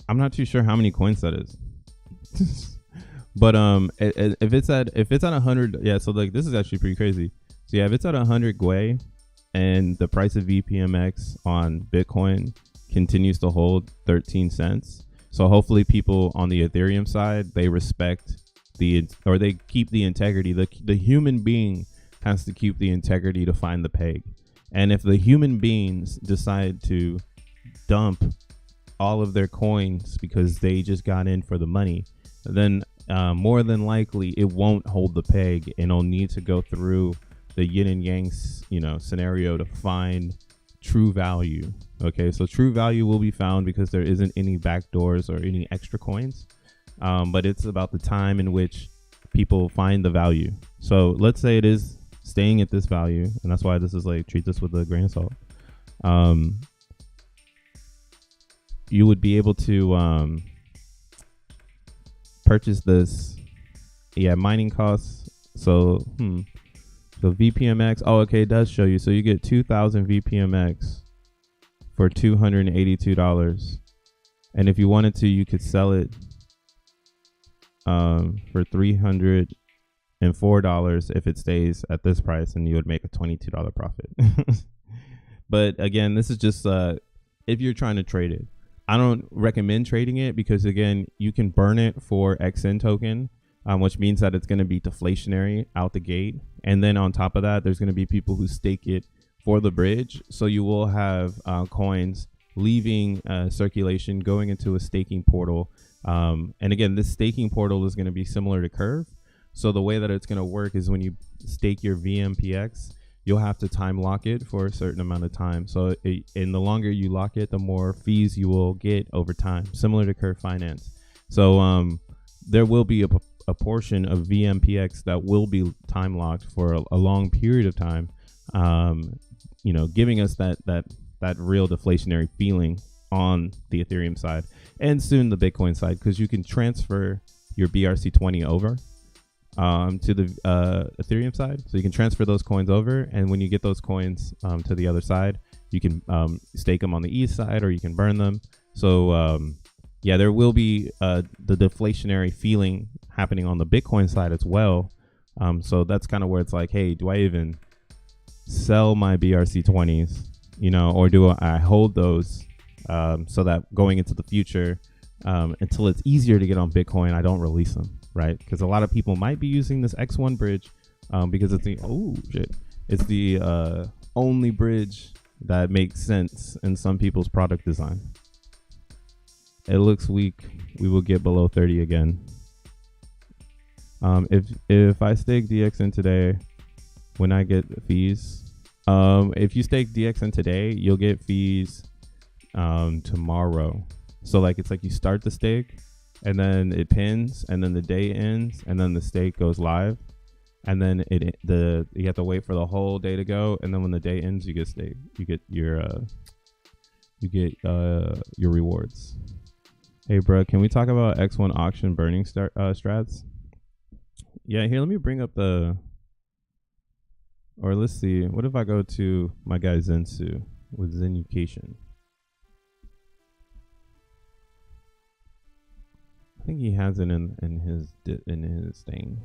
not too sure how many coins that is. But if it's at 100, yeah. So like this is actually pretty crazy. So yeah, if it's at 100 GUI, and the price of VPMX on Bitcoin continues to hold 13 cents. So hopefully people on the Ethereum side, they respect they keep the integrity. The human being has to keep the integrity to find the peg. And if the human beings decide to dump all of their coins because they just got in for the money, then more than likely it won't hold the peg, and it'll need to go through the yin and yang scenario to find true value. Okay, so true value will be found because there isn't any backdoors or any extra coins, but it's about the time in which people find the value. So let's say it is staying at this value, and that's why this is like, treat this with a grain of salt. You would be able to purchase this. Yeah, mining costs. So so VPMX, oh, okay, it does show you. So you get 2,000 VPMX for $282. And if you wanted to, you could sell it for $304 if it stays at this price, and you would make a $22 profit. But again, this is just if you're trying to trade it. I don't recommend trading it because, again, you can burn it for XN token, which means that it's going to be deflationary out the gate. And then on top of that, there's going to be people who stake it for the bridge. So you will have coins leaving circulation, going into a staking portal. And again, this staking portal is going to be similar to Curve. So the way that it's going to work is when you stake your VMPX, you'll have to time lock it for a certain amount of time. So and the longer you lock it, the more fees you will get over time, similar to Curve Finance. So there will be a portion of VMPX that will be time locked for a long period of time, giving us that real deflationary feeling on the Ethereum side and soon the Bitcoin side, because you can transfer your BRC20 over to the Ethereum side. So you can transfer those coins over, and when you get those coins to the other side, you can stake them on the east side, or you can burn them. So yeah, there will be the deflationary feeling happening on the Bitcoin side as well. So that's kind of where it's like, hey, do I even sell my BRC20s, or do I hold those so that going into the future, until it's easier to get on Bitcoin, I don't release them, right? Because a lot of people might be using this X1 bridge because it's the only bridge that makes sense in some people's product design. It looks weak. We will get below 30 again. If I stake DXN today, when I get fees, if you stake DXN today, you'll get fees tomorrow. So it's like you start the stake, and then it pins, and then the day ends, and then the stake goes live, and then you have to wait for the whole day to go, and then when the day ends, you get stake. You get your rewards. Hey, bro, can we talk about X1 auction burning strats? Yeah, here, let me bring up let's see. What if I go to my guy Zensu with Zenucation? I think he has it in his thing.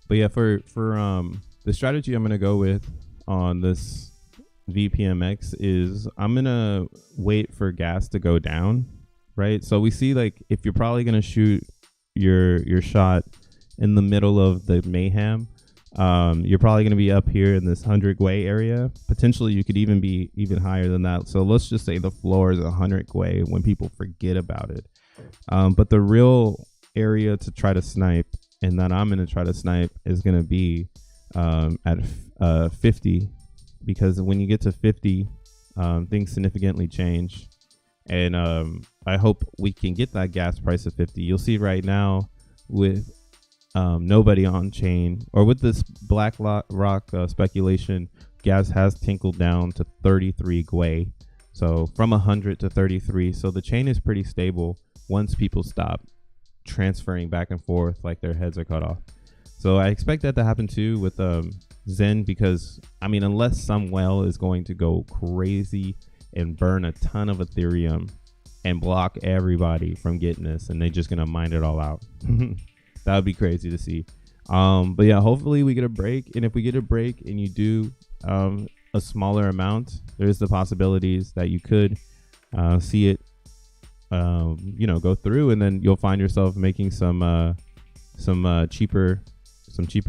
But yeah, for the strategy I'm gonna go with on this VPMX is I'm gonna wait for gas to go down, right? So we see if you're probably gonna shoot your shot in the middle of the mayhem, you're probably going to be up here in this 100 Gwei area. Potentially you could even be even higher than that. So let's just say the floor is 100 Gwei when people forget about it. But the real area to try to snipe, and that I'm going to try to snipe, is going to be at 50, because when you get to 50, things significantly change. And I hope we can get that gas price of 50. You'll see right now with nobody on chain, or with this black rock speculation, gas has tinkled down to 33 Gwei. So from 100 to 33. So the chain is pretty stable once people stop transferring back and forth like their heads are cut off. So I expect that to happen too with Zen, because unless some whale is going to go crazy and burn a ton of Ethereum and block everybody from getting this, and they're just gonna mine it all out. That would be crazy to see. But yeah, hopefully we get a break. And if we get a break and you do a smaller amount, there's the possibilities that you could see it go through, and then you'll find yourself making some cheaper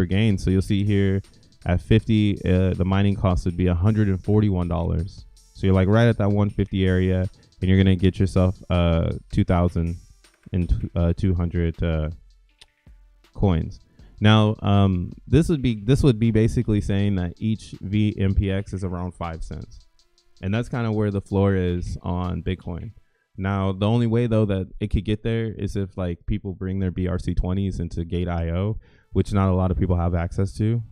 gains. So you'll see here at 50, the mining cost would be $141. So you're right at that 150 area, and you're gonna get yourself 2,200 coins. Now this would be basically saying that each VMPX is around 5 cents, and that's kind of where the floor is on Bitcoin. Now the only way though that it could get there is if people bring their BRC20s into Gate.io, which not a lot of people have access to.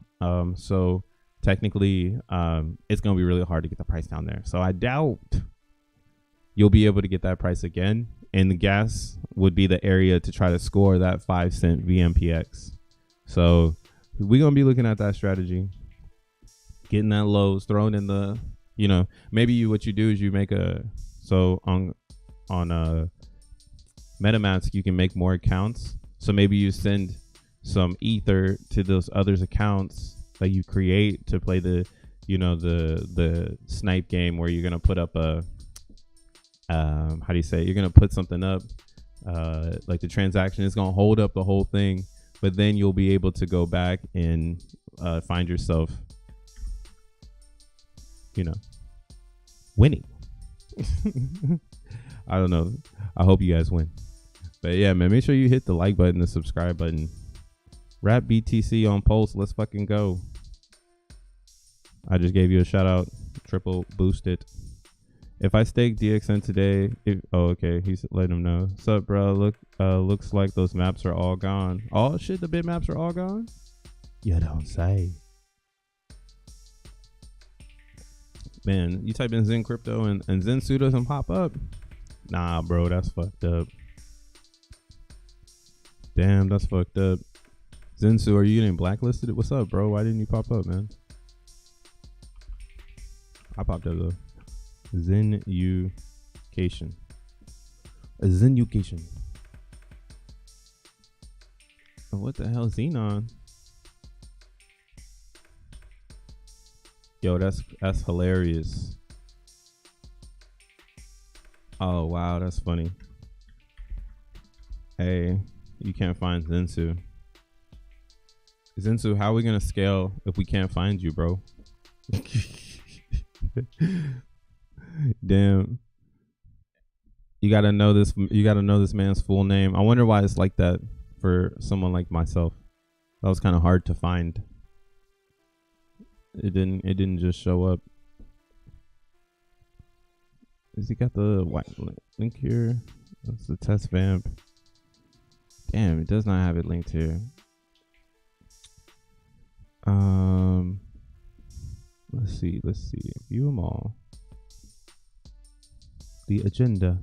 So technically it's gonna be really hard to get the price down there. So I doubt you'll be able to get that price again, and the gas would be the area to try to score that 5 cent VMPX. So we're going to be looking at that strategy, getting that lows, throwing in the, maybe what you do is you make on MetaMask, you can make more accounts. So maybe you send some ether to those others accounts that you create to play the, the snipe game where you're gonna put up a, how do you say it? You're gonna put something up, like the transaction is gonna hold up the whole thing, but then you'll be able to go back and find yourself, winning. I don't know. I hope you guys win. But yeah, man, make sure you hit the like button, the subscribe button. Rap BTC on Pulse. Let's fucking go. I just gave you a shout out. Triple boosted. If I stake DXN today, okay, he's letting him know. Sup, bro? Looks like those maps are all gone. Oh shit, the bit maps are all gone? You don't say. Man, you type in Zen crypto and Zensu doesn't pop up. Nah, bro, that's fucked up. Damn, that's fucked up. Zensu, are you getting blacklisted? What's up, bro? Why didn't you pop up, man? I popped up though. Zenucation. Zenucation. What the hell, Xenon? Yo, that's hilarious. Oh wow, that's funny. Hey, you can't find Zensu. Zensu, how are we gonna scale if we can't find you, bro? Damn. You gotta know this. You gotta know this man's full name. I wonder why it's like that for someone like myself. That was kind of hard to find. It didn't just show up. Has he got the white link here? That's the test vamp. Damn, it does not have it linked here. Let's see. View them all. The agenda.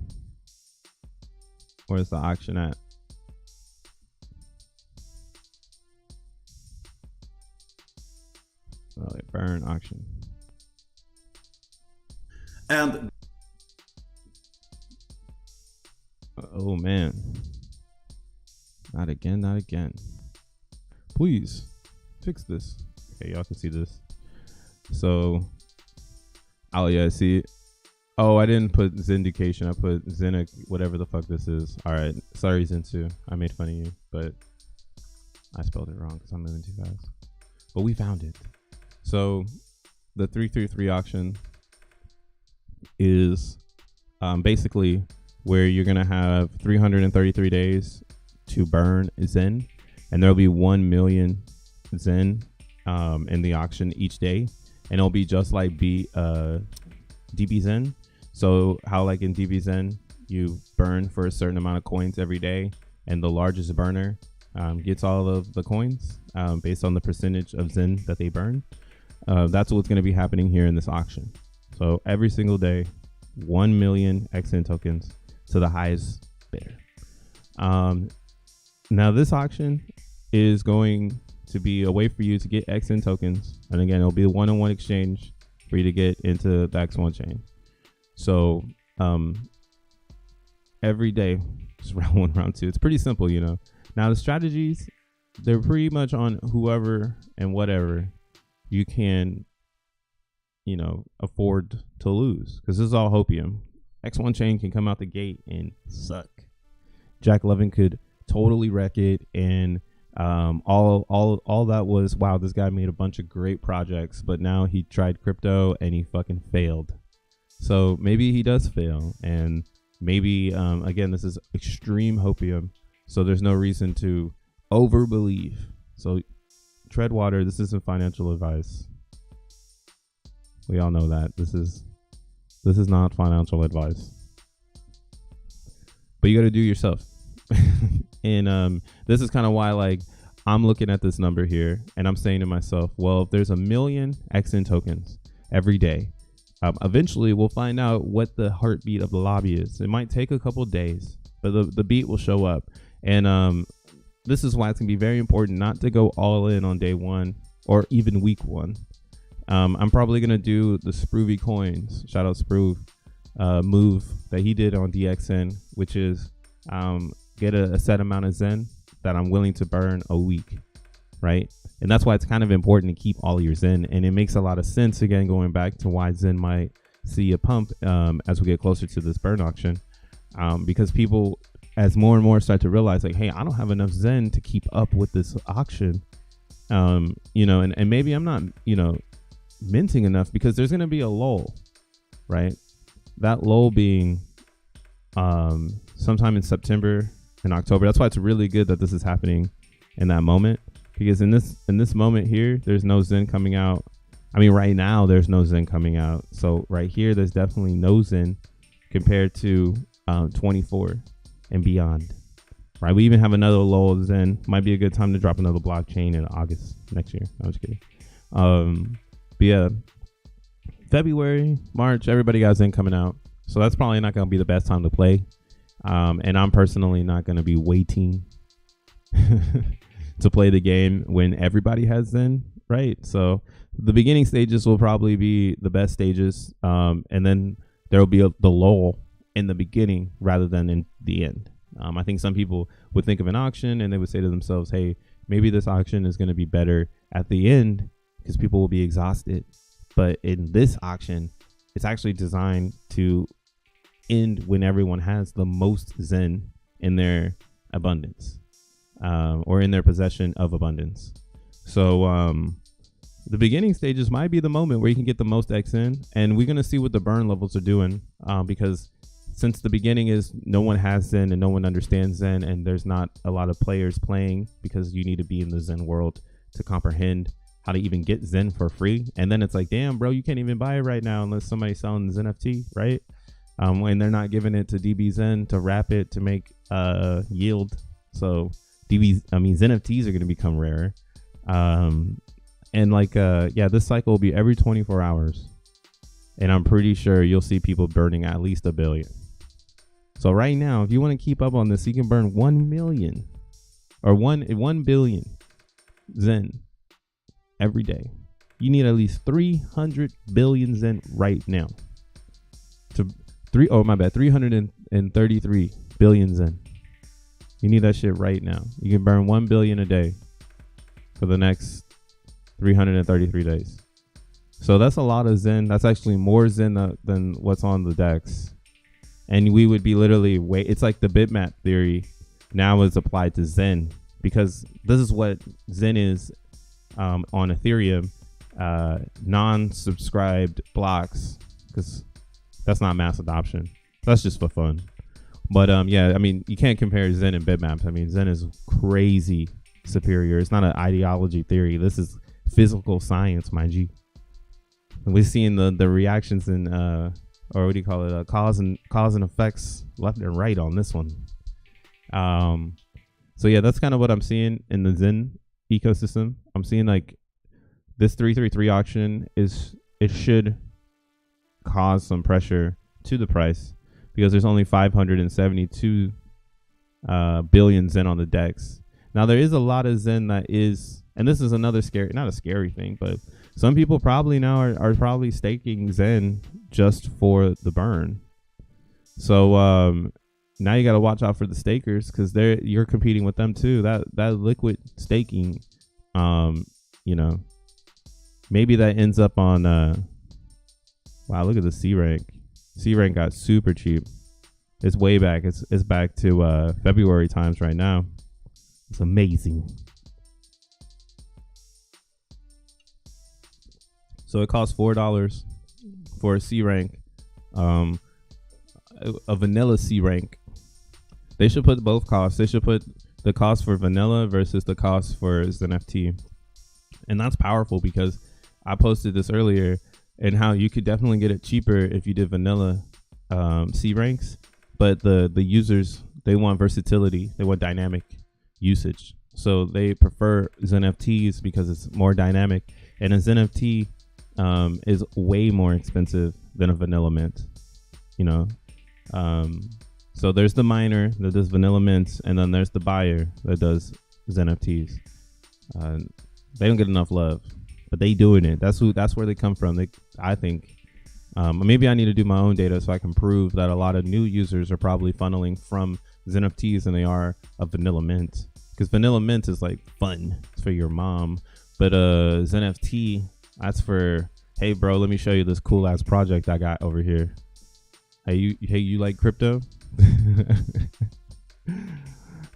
Where's the auction at? Oh, burn auction. And oh man. Not again. Please fix this. Okay, y'all can see this. So, oh yeah, see. Oh, I didn't put Zendication. I put Zenic, whatever the fuck this is. All right, sorry Zensu. I made fun of you, but I spelled it wrong because I'm moving too fast. But we found it. So, the 333 auction is basically where you're gonna have 333 days to burn Zen, and there'll be 1 million Zen in the auction each day, and it'll be just like DB Zen. So how like in DB Zen you burn for a certain amount of coins every day, and the largest burner gets all of the coins based on the percentage of Zen that they burn. That's what's going to be happening here in this auction. So every single day, 1 million XN tokens to the highest bidder. Now this auction is going to be a way for you to get XN tokens, and again, it'll be a one-on-one exchange for you to get into the X1 chain. So every day, just round one, round two. It's pretty simple, Now the strategies, they're pretty much on whoever and whatever you can, afford to lose, because this is all hopium. X1 chain can come out the gate and suck. Jack Levin could totally wreck it, and all that was, wow, this guy made a bunch of great projects, but now he tried crypto and he fucking failed. So maybe he does fail, and maybe again, this is extreme hopium, so there's no reason to over believe. So tread water. This isn't financial advice. We all know that this is not financial advice, but you got to do yourself. And this is kind of why, like, I'm looking at this number here and I'm saying to myself, well, if there's 1 million XN tokens every day, eventually we'll find out what the heartbeat of the lobby is. It might take a couple days, but the beat will show up. And this is why it's gonna be very important not to go all in on day one or even week one. I'm probably gonna do the Sproovy coins, shout out Sproov, move that he did on DXN, which is get a set amount of Zen that I'm willing to burn a week, right? And that's why it's kind of important to keep all your Zen. And it makes a lot of sense, again, going back to why Zen might see a pump as we get closer to this burn auction, because people, as more and more start to realize, like, hey, I don't have enough Zen to keep up with this auction, you know, and maybe I'm not, you know, minting enough, because there's going to be a lull, right? That lull being sometime in September and October. That's why it's really good that this is happening in that moment, because in this moment here, there's no Zen coming out. I mean, right now there's no Zen coming out. So right here, there's definitely no Zen compared to 24 and beyond, right? We even have another lull of Zen. Might be a good time to drop another blockchain in August next year. I'm just kidding. But yeah, February, March, everybody got Zen coming out. So that's probably not going to be the best time to play. And I'm personally not going to be waiting to play the game when everybody has Zen, right? So the beginning stages will probably be the best stages. And then there will be the lull in the beginning rather than in the end. I think some people would think of an auction and they would say to themselves, hey, maybe this auction is going to be better at the end because people will be exhausted. But in this auction, it's actually designed to end when everyone has the most Zen in their abundance, or in their possession of abundance. So the beginning stages might be the moment where you can get the most XN, and we're going to see what the burn levels are doing, because since the beginning is no one has Zen and no one understands Zen, and there's not a lot of players playing because you need to be in the Zen world to comprehend how to even get Zen for free. And then it's like, damn, bro, you can't even buy it right now unless somebody's selling XENFT, right? And they're not giving it to DB Zen to wrap it to make yield. So XENFTs are going to become rarer. And like, yeah, this cycle will be every 24 hours. And I'm pretty sure you'll see people burning at least 1 billion. So right now, if you want to keep up on this, you can burn 1 million or 1 billion Zen every day. You need at least 300 billion Zen right now. 333 billion Zen. You need that shit right now. You can burn 1 billion a day for the next 333 days. So that's a lot of Zen. That's actually more Zen than what's on the DEX. And we would be literally it's like the bitmap theory now is applied to Zen, because this is what Zen is on Ethereum, non-subscribed blocks, because that's not mass adoption. That's just for fun. But yeah, I mean, you can't compare Zen and bitmaps. I mean, Zen is crazy superior. It's not an ideology theory. This is physical science, mind you. And we're seeing the reactions in or what do you call it, cause and effects left and right on this one. So yeah, that's kind of what I'm seeing in the Zen ecosystem. I'm seeing like this 333 auction it should cause some pressure to the price, because there's only 572 billion Zen on the DEX. Now there is a lot of Zen that is, and this is another not a scary thing, but some people probably now are probably staking Zen just for the burn. So now you got to watch out for the stakers, because you're competing with them too. That liquid staking, you know, maybe that ends up on wow, look at the C rank. C rank got super cheap. It's way back. It's back to February times right now. It's amazing. So it costs $4 for a C rank, a vanilla C rank. They should put both costs. They should put the cost for vanilla versus the cost for XENFT. And that's powerful, because I posted this earlier, and how you could definitely get it cheaper if you did vanilla C ranks. But the users, they want versatility. They want dynamic usage. So they prefer XENFTs because it's more dynamic. And a XENFT is way more expensive than a vanilla mint, you know. So there's the miner that does vanilla mints, and then there's the buyer that does XENFTs. They don't get enough love, but they doing it. That's where they come from. I think Maybe I need to do my own data so I can prove that a lot of new users are probably funneling from xeNFTs than they are of vanilla mint, because vanilla mint is like fun, it's for your mom, but xeNFT, that's for, hey bro, let me show you this cool ass project I got over here. Hey you like crypto?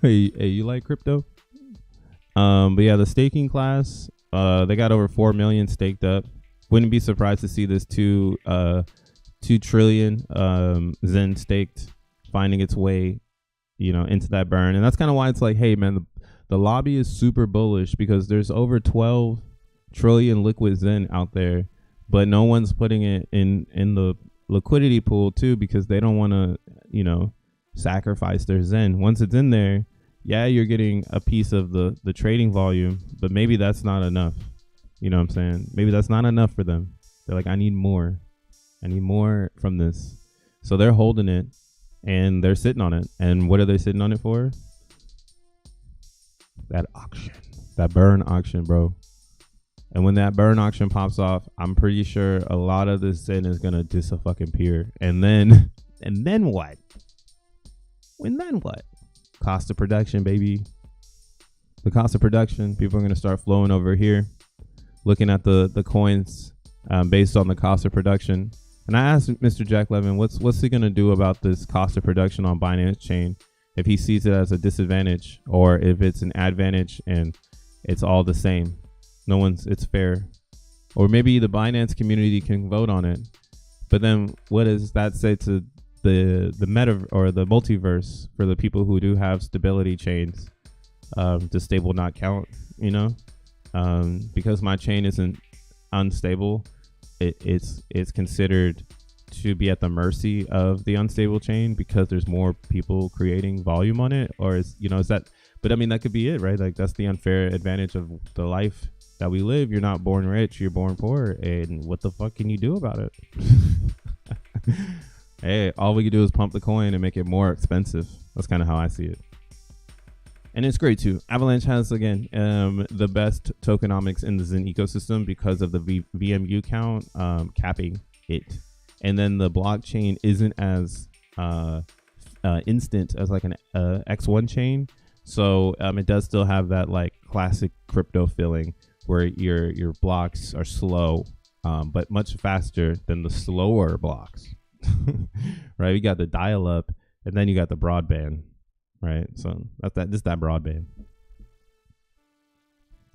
hey you like crypto? But yeah, the staking class, they got over 4 million staked up. Wouldn't be surprised to see this 2 trillion Zen staked finding its way, into that burn. And that's kind of why it's like, hey man, the lobby is super bullish, because there's over 12 trillion liquid Zen out there, but no one's putting it in the liquidity pool too, because they don't want to, sacrifice their Zen. Once it's in there, yeah, you're getting a piece of the trading volume, but maybe that's not enough. You know what I'm saying? Maybe that's not enough for them. They're like, I need more. I need more from this. So they're holding it and they're sitting on it. And what are they sitting on it for? That auction. That burn auction, bro. And when that burn auction pops off, I'm pretty sure a lot of this Zen is gonna disappear. And then what? Cost of production, baby. The cost of production, people are gonna start flowing over here, looking at the coins based on the cost of production. And I asked Mr. Jack Levin, what's he gonna do about this cost of production on Binance chain, if he sees it as a disadvantage or if it's an advantage and it's all the same. It's fair. Or maybe the Binance community can vote on it. But then what does that say to the meta or the multiverse for the people who do have stability chains? Does stable not count, because my chain isn't unstable, it's considered to be at the mercy of the unstable chain because there's more people creating volume on it? Or is that, but I mean, that could be it, right? Like, that's the unfair advantage of the life that we live. You're not born rich, you're born poor, and what the fuck can you do about it? Hey, all we can do is pump the coin and make it more expensive. That's kind of how I see it. And it's great too. Avalanche has, again, the best tokenomics in the Zen ecosystem because of the VMU count capping it. And then the blockchain isn't as instant as like an X1 chain. So it does still have that like classic crypto feeling where your blocks are slow, but much faster than the slower blocks. Right? You got the dial up and then you got the broadband. Right, so that's that broadband.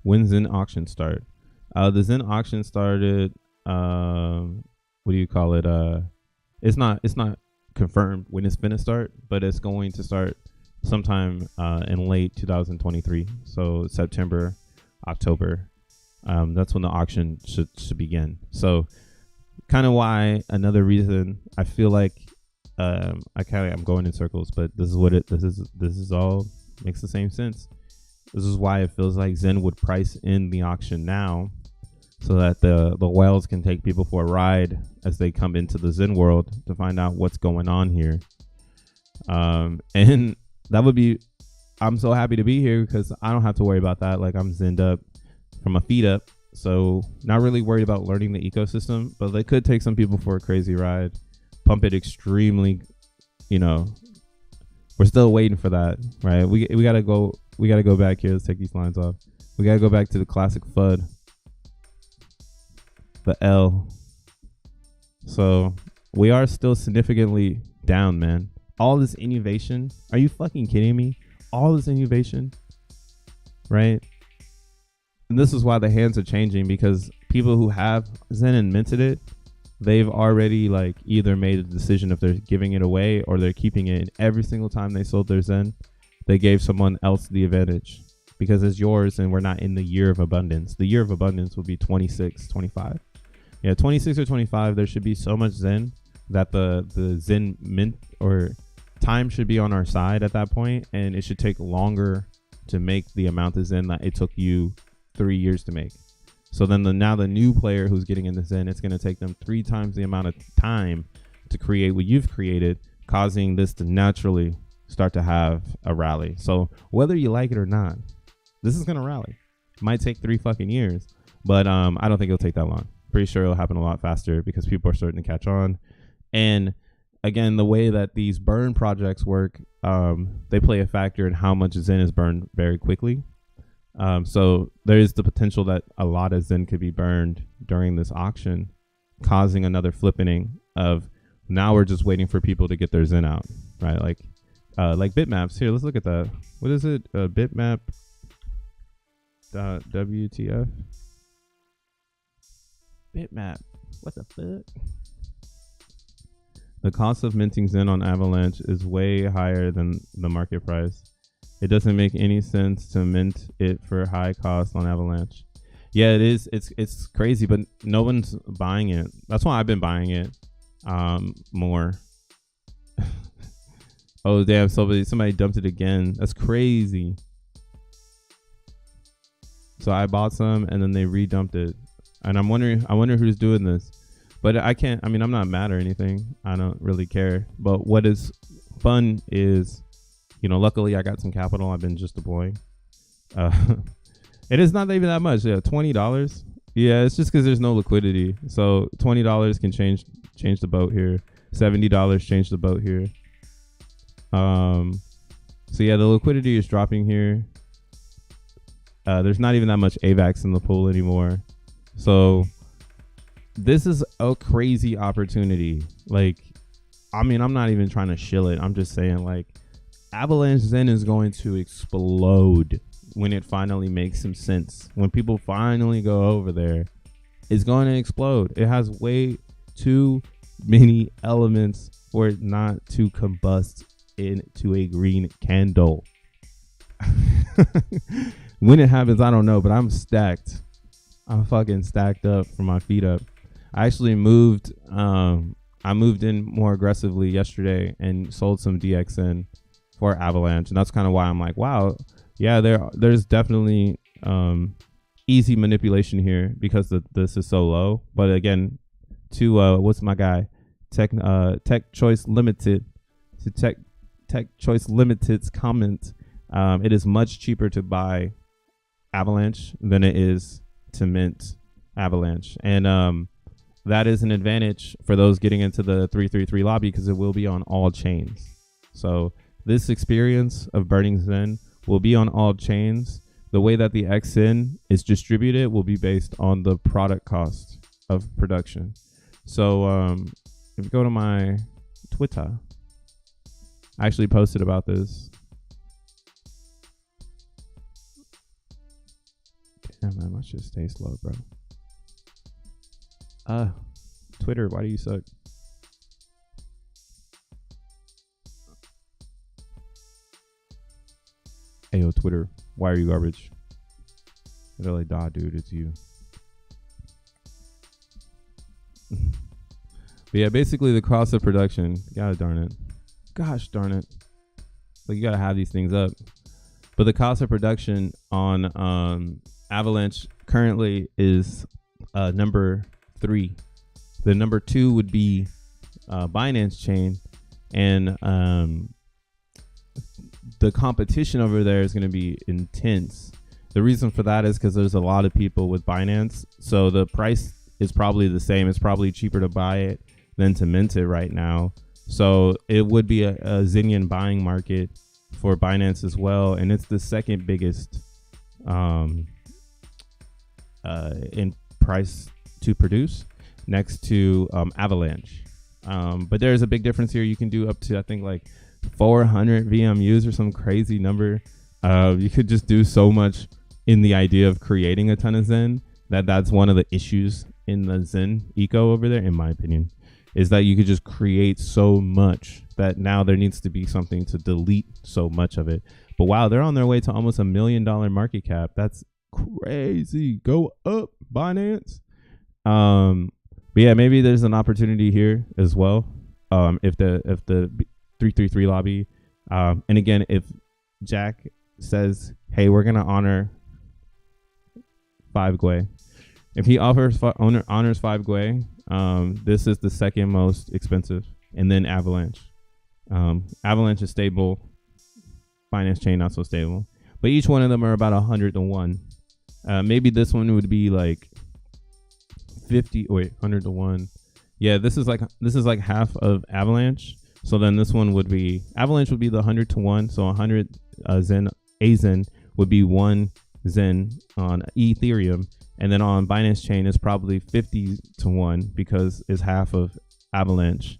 When Zen auction start? The Zen auction started. What do you call it? It's not confirmed when it's gonna start, but it's going to start sometime in late 2023. So September, October. That's when the auction should begin. So kind of why another reason I feel like. I'm going in circles, but this is all makes the same sense. This is why it feels like Zen would price in the auction now, so that the whales can take people for a ride as they come into the Zen world to find out what's going on here. And that would be, I'm so happy to be here because I don't have to worry about that. Like, I'm Zen'd up from my feet up, so not really worried about learning the ecosystem, but they could take some people for a crazy ride. Pump it extremely, we're still waiting for that, right? We gotta go back here. Let's take these lines off. We gotta go back to the classic FUD, the L. So we are still significantly down, man. All this innovation, are you fucking kidding me? All this innovation, right? And this is why the hands are changing, because people who have Zen and minted it, they've already like either made a decision if they're giving it away or they're keeping it. And every single time they sold their Zen, they gave someone else the advantage because it's yours and we're not in the year of abundance. The year of abundance would be 26, 25. Yeah, 26 or 25, there should be so much Zen that the Zen mint or time should be on our side at that point, and it should take longer to make the amount of Zen that it took you 3 years to make. So then now the new player who's getting in the Zen, it's going to take them 3 times the amount of time to create what you've created, causing this to naturally start to have a rally. So whether you like it or not, this is going to rally. It might take 3 fucking years, but I don't think it'll take that long. Pretty sure it'll happen a lot faster because people are starting to catch on. And again, the way that these burn projects work, they play a factor in how much Zen is burned very quickly. So there is the potential that a lot of Zen could be burned during this auction, causing another flippening of now we're just waiting for people to get their Zen out, right? Like bitmaps. Here, let's look at that. What is it? Bitmap. WTF? Bitmap. What the fuck? The cost of minting Zen on Avalanche is way higher than the market price. It doesn't make any sense to mint it for high cost on Avalanche. Yeah, it is. It's crazy, but no one's buying it. That's why I've been buying it more. Oh damn! Somebody dumped it again. That's crazy. So I bought some and then they redumped it, and I wonder who's doing this. But I can't. I mean, I'm not mad or anything. I don't really care. But what is fun is, luckily I got some capital. I've been just deploying. It is not even that much. Yeah, $20. Yeah, it's just because there's no liquidity. So $20 can change the boat here. $70 change the boat here. So yeah, the liquidity is dropping here. There's not even that much AVAX in the pool anymore. So this is a crazy opportunity. Like, I mean, I'm not even trying to shill it. I'm just saying, like, Avalanche Zen is going to explode when it finally makes some sense. When people finally go over there, it's going to explode. It has way too many elements for it not to combust into a green candle. When it happens, I don't know, but I'm stacked. I'm fucking stacked up from my feet up. I actually moved. I moved in more aggressively yesterday and sold some DXN for Avalanche, and that's kind of why I'm like, wow, yeah, there's definitely easy manipulation here because this is so low. But again, to what's my guy, Tech Choice Limited, to Tech Choice Limited's comment, it is much cheaper to buy Avalanche than it is to mint Avalanche, and that is an advantage for those getting into the 333 lobby because it will be on all chains. So this experience of burning Zen will be on all chains. The way that the XEN is distributed will be based on the product cost of production. So if you go to my Twitter, I actually posted about this. Damn, man, my shit stays slow, bro. Twitter, why do you suck? Ayo, Twitter, why are you garbage? They're like, nah, dude, it's you. But yeah, basically the cost of production, gosh darn it. Like, you gotta have these things up. But the cost of production on Avalanche currently is number 3. The number 2 would be Binance Chain, and the competition over there is going to be intense. The reason for that is because there's a lot of people with Binance, so the price is probably the same. It's probably cheaper to buy it than to mint it right now. So it would be a XENian buying market for Binance as well, and it's the second biggest in price to produce, next to Avalanche. But there's a big difference here. You can do up to, I think, like 400 VMUs or some crazy number. You could just do so much in the idea of creating a ton of Zen. That's one of the issues in the Zen eco over there, in my opinion, is that you could just create so much that now there needs to be something to delete so much of it. But wow, they're on their way to almost $1 million market cap. That's crazy. Go up, Binance. But yeah, maybe there's an opportunity here as well. If the 333 lobby, and again, if Jack says, hey, we're gonna honor 5 Gwei, if he honors 5 Gwei, this is the second most expensive, and then Avalanche. Avalanche is stable, Binance Chain not so stable, but each one of them are about 100 to 1. Maybe this one would be like 100 to 1. Yeah, this is like half of Avalanche. So then this one would be Avalanche would be the 100 to 1. So 100 XEN would be 1 XEN on Ethereum, and then on Binance Chain is probably 50 to 1 because it's half of Avalanche.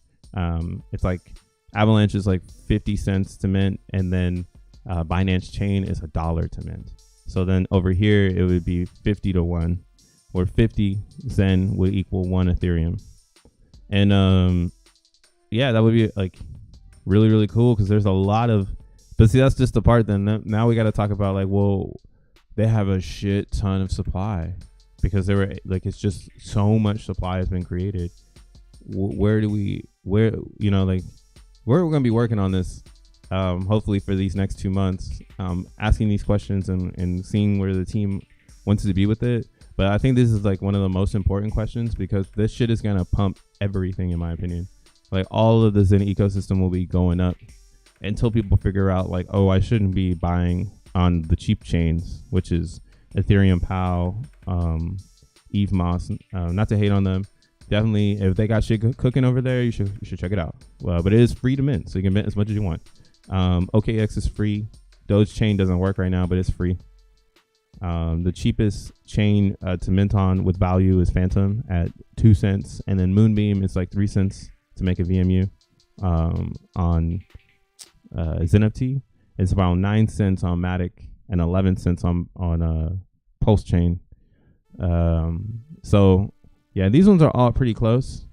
It's like Avalanche is like 50 cents to mint, and then Binance Chain is $1 to mint. So then over here it would be 50 to 1, where 50 XEN would equal 1 Ethereum. And yeah, that would be like really, really cool because there's a lot of, but see, that's just the part. Then now we got to talk about like, well, they have a shit ton of supply because they were like, it's just so much supply has been created. Where you know, like we're going to be working on this hopefully for these next 2 months, asking these questions and seeing where the team wants to be with it. But I think this is like one of the most important questions because this shit is going to pump everything, in my opinion. Like all of the Zen ecosystem will be going up until people figure out like, oh, I shouldn't be buying on the cheap chains, which is Ethereum, P.o.P, Eve Moss. Not to hate on them. Definitely, if they got shit cooking over there, you should check it out. But it is free to mint, so you can mint as much as you want. OKX is free. Doge Chain doesn't work right now, but it's free. The cheapest chain to mint on with value is Phantom at 2 cents, and then Moonbeam is like 3 cents to make a VMU. On xeNFT, it's about 9 cents on Matic and 11 cents on Pulse Chain. So yeah, these ones are all pretty close.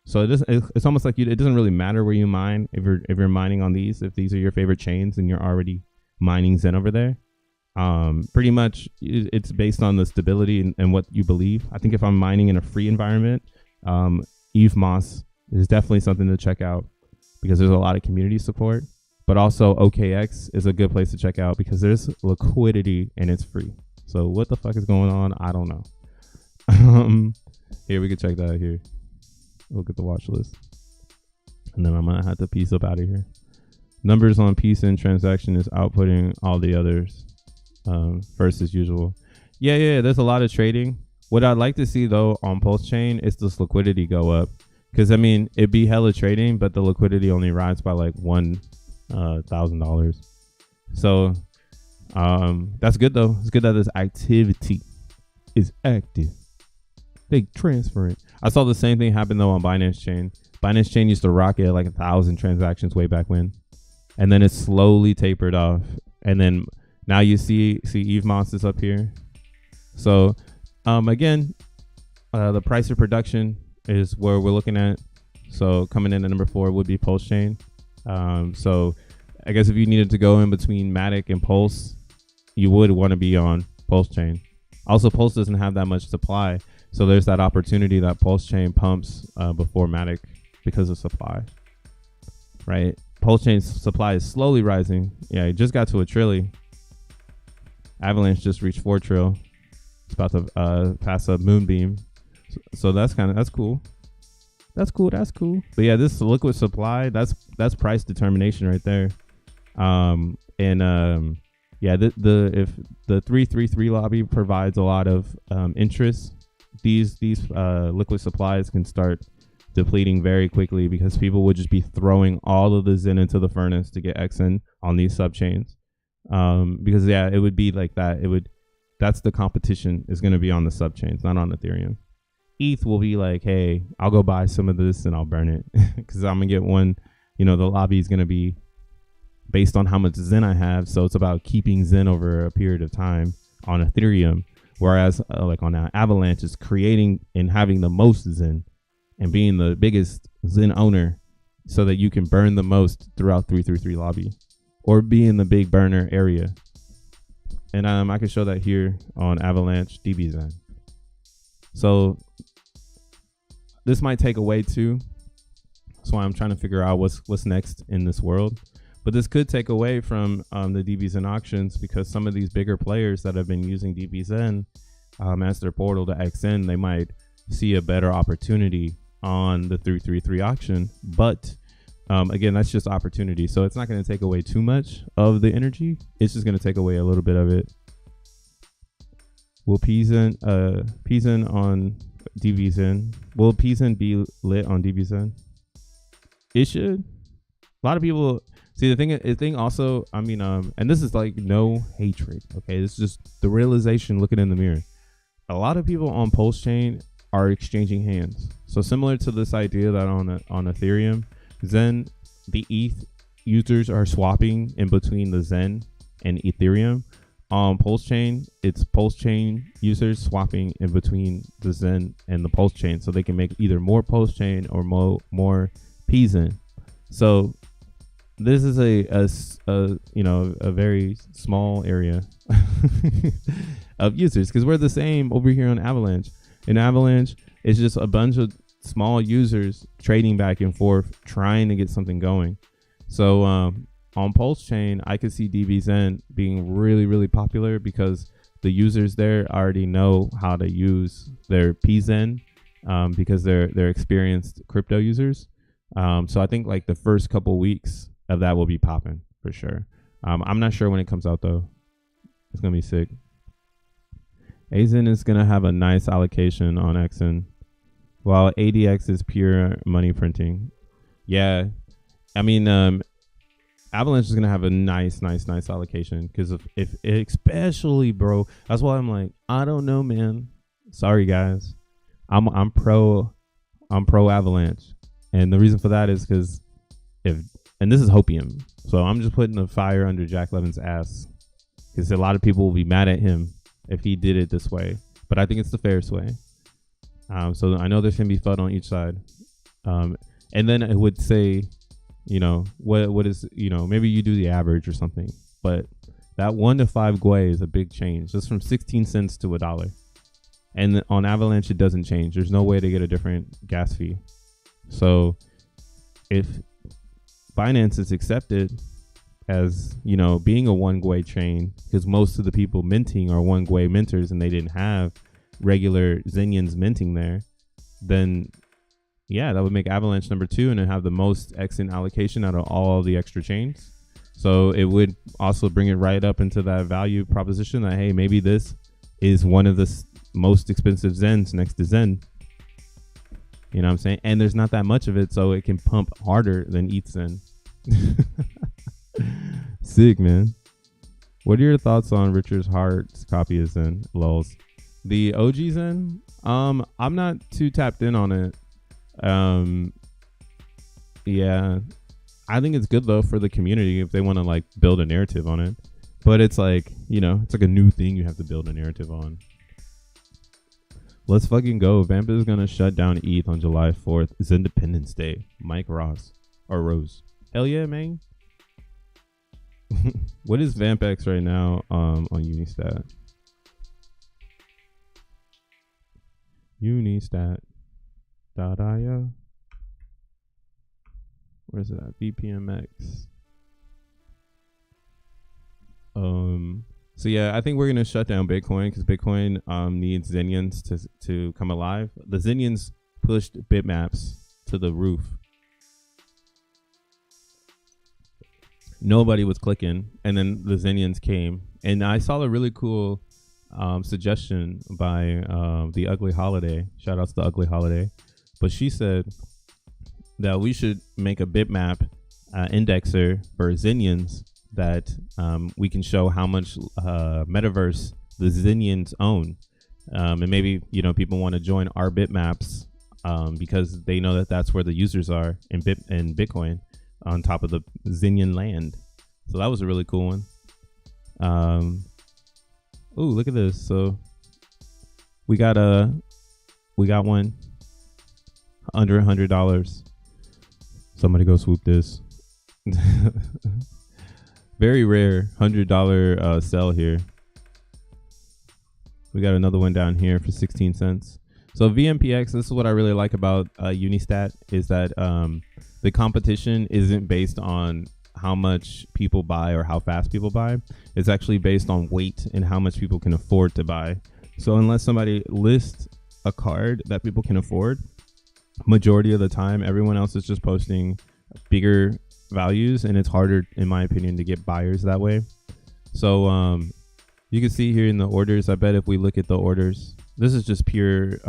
So it's almost like it doesn't really matter where you mine if you're mining on these. If these are your favorite chains and you're already mining Zen over there, pretty much it's based on the stability and what you believe. I think if I'm mining in a free environment, Eve Moss is definitely something to check out because there's a lot of community support. But also OKX is a good place to check out because there's liquidity and it's free. So what the fuck is going on? I don't know. Here, we can check that out here. Look at the watch list. And then I'm going to have to piece up out of here. Numbers on XEN transaction is outputting all the others first as usual. Yeah, there's a lot of trading. What I'd like to see, though, on Pulse Chain is this liquidity go up. Because, I mean, it'd be hella trading, but the liquidity only rises by like $1,000. So that's good, though. It's good that this activity is active. They transfer it. I saw the same thing happen though on Binance Chain. Binance Chain used to rock it at like 1,000 transactions way back when, and then it slowly tapered off. And then now you see Eve Moss is up here. So again, the price of production is where we're looking at. So coming in at number 4 would be Pulse Chain. So I guess if you needed to go in between Matic and Pulse, you would want to be on Pulse Chain. Also, Pulse doesn't have that much supply. So there's that opportunity that Pulse Chain pumps before Matic because of supply, right? Pulse Chain's supply is slowly rising. Yeah, it just got to 1 trillion. Avalanche just reached 4 trillion. It's about to pass up Moonbeam. So that's cool. That's cool. But yeah, this liquid supply, that's price determination right there. Yeah, if the 333 lobby provides a lot of interest, these liquid supplies can start depleting very quickly because people would just be throwing all of the Zen into the furnace to get XN on these subchains. Because yeah, it would be like that. That's the competition is going to be on the subchains, not on Ethereum. ETH will be like, hey, I'll go buy some of this and I'll burn it because I'm gonna get one. You know, the lobby is gonna be based on how much Zen I have, so it's about keeping Zen over a period of time on Ethereum. Whereas like on Avalanche, is creating and having the most Zen and being the biggest Zen owner so that you can burn the most throughout 333 lobby or be in the big burner area. And I can show that here on Avalanche DB Zen. So this might take away too. That's why I'm trying to figure out what's next in this world. But this could take away from the DBZen auctions because some of these bigger players that have been using DBZen as their portal to XN, they might see a better opportunity on the 333 auction. But again, that's just opportunity. So it's not going to take away too much of the energy. It's just going to take away a little bit of it. Will P.o.P on DBZen. Will PZen be lit on DBZen? It should. A lot of people see the thing also, I mean, and this is like no hatred, okay? This is just the realization looking in the mirror. A lot of people on Pulse Chain are exchanging hands. So similar to this idea that on Ethereum, Zen, the ETH users are swapping in between the Zen and Ethereum. On Pulse Chain, it's Pulse Chain users swapping in between the Zen and the Pulse Chain, so they can make either more Pulse Chain or more PZen. So this is a very small area of users, because we're the same over here on Avalanche. In Avalanche, it's just a bunch of small users trading back and forth, trying to get something going. So on Pulse Chain, I could see DBZen being really, really popular because the users there already know how to use their PZen because they're experienced crypto users. So I think like the first couple weeks of that will be popping for sure. I'm not sure when it comes out though. It's gonna be sick. XEN is gonna have a nice allocation on XEN, while ADX is pure money printing. Yeah, I mean, Avalanche is gonna have a nice allocation because if especially, bro. That's why I'm like, I don't know, man. Sorry guys, I'm pro Avalanche, and the reason for that is because and this is hopium, so I'm just putting the fire under Jack Levin's ass, because a lot of people will be mad at him if he did it this way, but I think it's the fairest way. So I know there's gonna be FUD on each side, and then it would say, you know, what is, you know, maybe you do the average or something, but that 1 to 5 gwei is a big change, just from 16 cents to $1. And on Avalanche, it doesn't change. There's no way to get a different gas fee. So if Binance is accepted as, you know, being a 1 gwei chain, because most of the people minting are 1 gwei minters and they didn't have regular XENians minting there, then yeah, that would make Avalanche number 2 and it have the most XEN allocation out of all the extra chains. So it would also bring it right up into that value proposition that, hey, maybe this is one of the most expensive Zens next to Zen. You know what I'm saying? And there's not that much of it, so it can pump harder than ETH Zen. Sick, man. What are your thoughts on Richard Hart's copy of Zen? Lols. The OG Zen? I'm not too tapped in on it. Yeah, I think it's good though for the community if they want to like build a narrative on it, but it's like, you know, it's like a new thing you have to build a narrative on. Let's fucking go. Vamp is gonna shut down ETH on July 4th. It's Independence Day. Mike Ross or Rose. Hell yeah, man. What is VampX right now on Unistat? Unistat.io. Where's it at? BPMX. So yeah, I think we're gonna shut down Bitcoin because Bitcoin needs XENians to come alive. The XENians pushed bitmaps to the roof. Nobody was clicking, and then the XENians came, and I saw a really cool suggestion by the Ugly Holiday. Shout out to the Ugly Holiday. But she said that we should make a bitmap indexer for XENians that we can show how much metaverse the XENians own. And maybe, you know, people want to join our bitmaps because they know that that's where the users are in Bitcoin on top of the XENian land. So that was a really cool one. Oh, look at this. So we got one under $100. Somebody go swoop this. Very rare $100 sell here. We got another one down here for 16 cents. So VMPX, this is what I really like about Unistat, is that the competition isn't based on how much people buy or how fast people buy. It's actually based on weight and how much people can afford to buy. So unless somebody lists a card that people can afford, majority of the time, everyone else is just posting bigger values, and it's harder, in my opinion, to get buyers that way. So you can see here in the orders, I bet if we look at the orders, this is just pure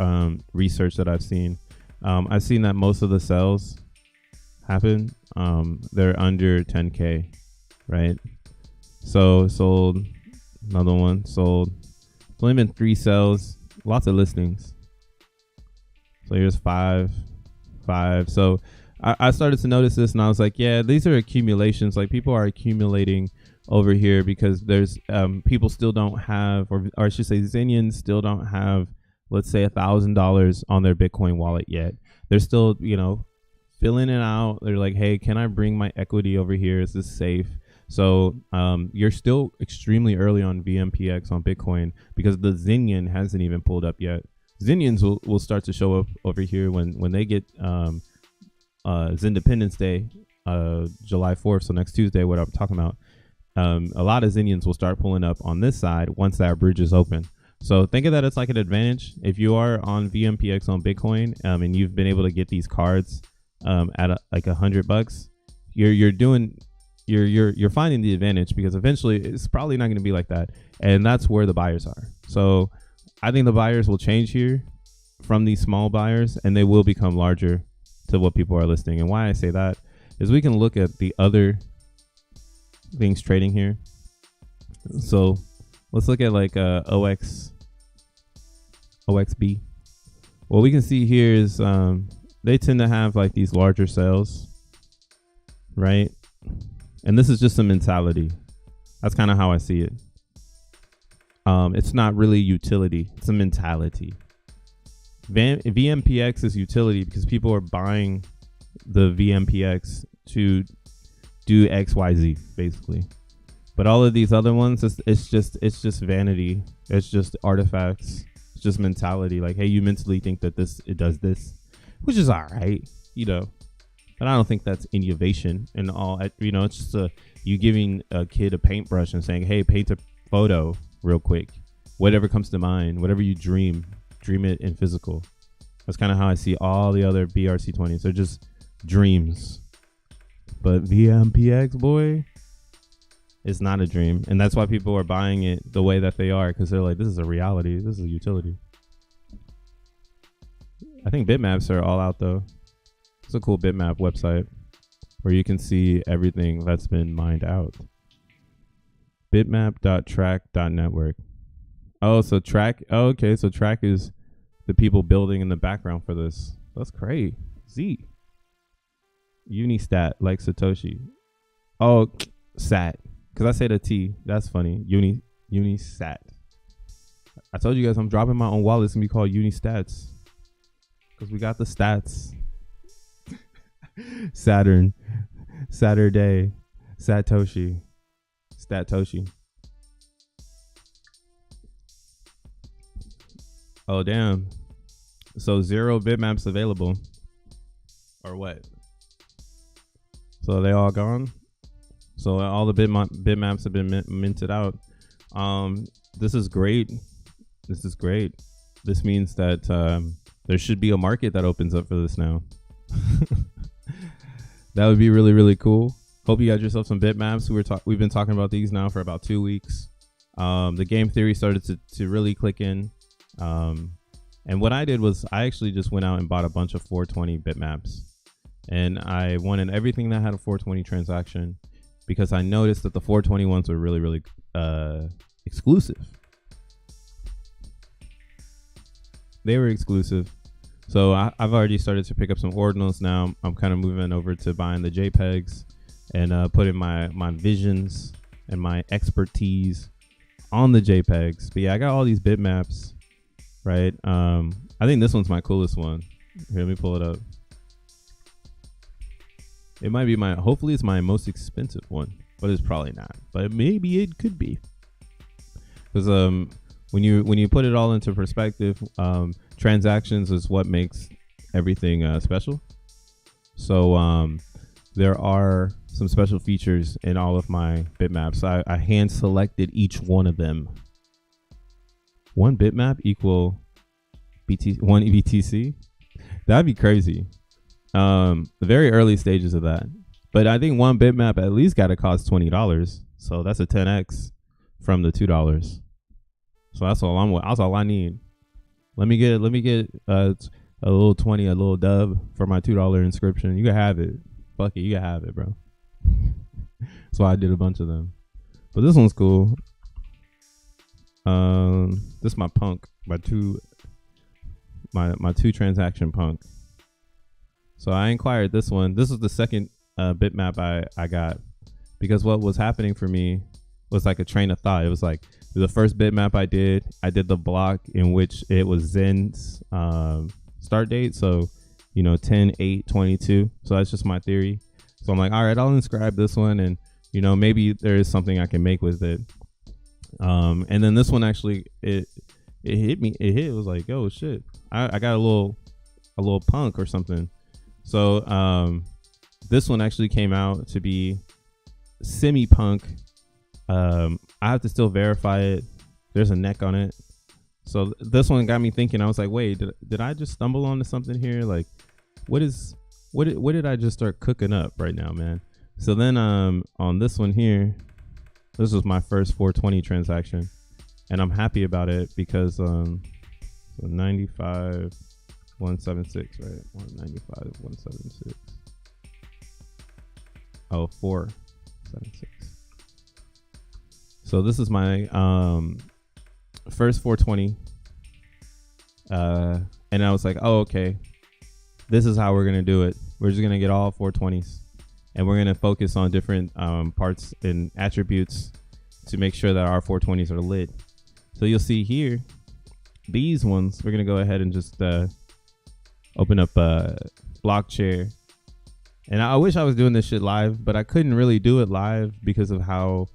research that I've seen. I've seen that most of the sales happen. They're under 10K, right? So sold, another one sold. It's only been 3 sales, lots of listings. So here's 5. So I started to notice this, and I was like, yeah, these are accumulations. Like, people are accumulating over here because there's people still don't have, or I should say, XENians still don't have, let's say, $1,000 on their Bitcoin wallet yet. They're still, filling it out. They're like, hey, can I bring my equity over here? Is this safe? So you're still extremely early on VMPX on Bitcoin because the XENian hasn't even pulled up yet. XENians will start to show up over here when they get Independence Day, July 4th, so next Tuesday, what I'm talking about. A lot of XENians will start pulling up on this side once that bridge is open. So think of that as like an advantage. If you are on VMPX on Bitcoin and you've been able to get these cards at like $100, you're finding the advantage, because eventually it's probably not going to be like that, and that's where the buyers are. So I think the buyers will change here from these small buyers, and they will become larger to what people are listing. And why I say that is we can look at the other things trading here. So let's look at like OXB. What we can see here is they tend to have like these larger sales, right? And this is just a mentality. That's kind of how I see it. It's not really utility, it's a mentality. VMPX is utility because people are buying the VMPX to do XYZ basically. But all of these other ones, it's just vanity. It's just artifacts. It's just mentality. Like, hey, you mentally think that it does this, which is all right, But I don't think that's innovation and all. It's just you giving a kid a paintbrush and saying, hey, paint a photo real quick. Whatever comes to mind, whatever you dream it in physical. That's kind of how I see all the other BRC20s. They're just dreams. But VMPX, boy, it's not a dream. And that's why people are buying it the way that they are, because they're like, this is a reality. This is a utility. I think bitmaps are all out, though. It's a cool bitmap website where you can see everything that's been mined out. Bitmap.track.network. Oh, so track. Oh, okay. So track is the people building in the background for this. That's crazy. Z. Unistat, like Satoshi. Oh, sat. Because I said a T. That's funny. Unisat. I told you guys I'm dropping my own wallet. It's going to be called Unistats. Because we got the stats. Saturn. Saturday. Satoshi. Statoshi. Oh, damn. So 0 bitmaps available. Or what? So they all gone? So all the bitmaps have been minted out. This is great. This is great. This means that there should be a market that opens up for this now. That would be really, really cool. Hope you got yourself some bitmaps. We've been talking about these now for about 2 weeks. The game theory started to really click in. And what I did was I actually just went out and bought a bunch of 420 bitmaps. And I wanted everything that had a 420 transaction because I noticed that the 420 ones were really, really exclusive. They were exclusive. So I've already started to pick up some ordinals now. I'm kind of moving over to buying the JPEGs and putting my visions and my expertise on the JPEGs. But yeah, I got all these bitmaps, right? I think this one's my coolest one. Here, let me pull it up. It might be hopefully it's my most expensive one, but it's probably not. But maybe it could be. Because when you put it all into perspective, transactions is what makes everything special. So there are some special features in all of my bitmaps. I hand selected each one of them. One bitmap equal one BTC. That'd be crazy. The very early stages of that. But I think one bitmap at least got to cost $20. So that's a 10x from the $2. So that's all I need. Let me get a little 20, a little dub for my $2 inscription. You can have it. Fuck it, you can have it, bro. So I did a bunch of them. But this one's cool. This is my punk, my two transaction punk. So I inquired this one. This was the second bitmap I got, because what was happening for me was like a train of thought. It was like the first bitmap I did the block in which it was Zen's start date. So, 10/8/22. So that's just my theory. So I'm like, all right, I'll inscribe this one, and maybe there is something I can make with it. And then this one actually it hit me. It was like, oh shit, I got a little punk or something. So this one actually came out to be semi punk. I have to still verify it. There's a neck on it. So this one got me thinking. I was like, wait, did I just stumble onto something here? Like, what did I just start cooking up right now, man? So then on this one here, this was my first 420 transaction, and I'm happy about it because so 95 176, right? 195 176. Oh, 476. So this is my first 420, and I was like, oh, okay, this is how we're gonna do it. We're just gonna get all 420s, and we're gonna focus on different parts and attributes to make sure that our 420s are lit. So you'll see here, these ones, we're gonna go ahead and just open up block chair. And I wish I was doing this shit live, but I couldn't really do it live because of how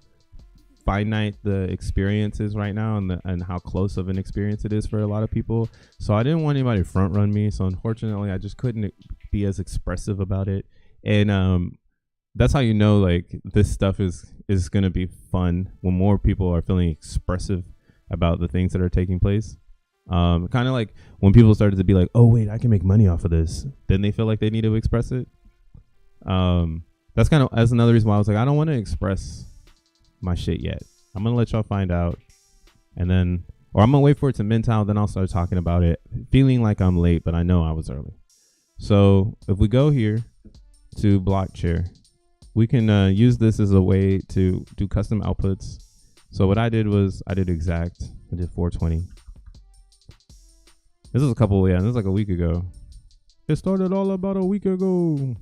finite the experience is right now, and how close of an experience it is for a lot of people. So I didn't want anybody to front run me. So unfortunately, I just couldn't be as expressive about it. And that's how like this stuff is gonna be fun when more people are feeling expressive about the things that are taking place. Kind of like when people started to be like, oh wait, I can make money off of this, then they feel like they need to express it. That's another reason why I was like, I don't want to express my shit yet. I'm gonna let y'all find out, and then, or I'm gonna wait for it to mint out, then I'll start talking about it, feeling like I'm late, but I know I was early. So if we go here to block chair, we can use this as a way to do custom outputs. So what I did was I did exact. I did 420. This is this is like a week ago. It started all about a week ago.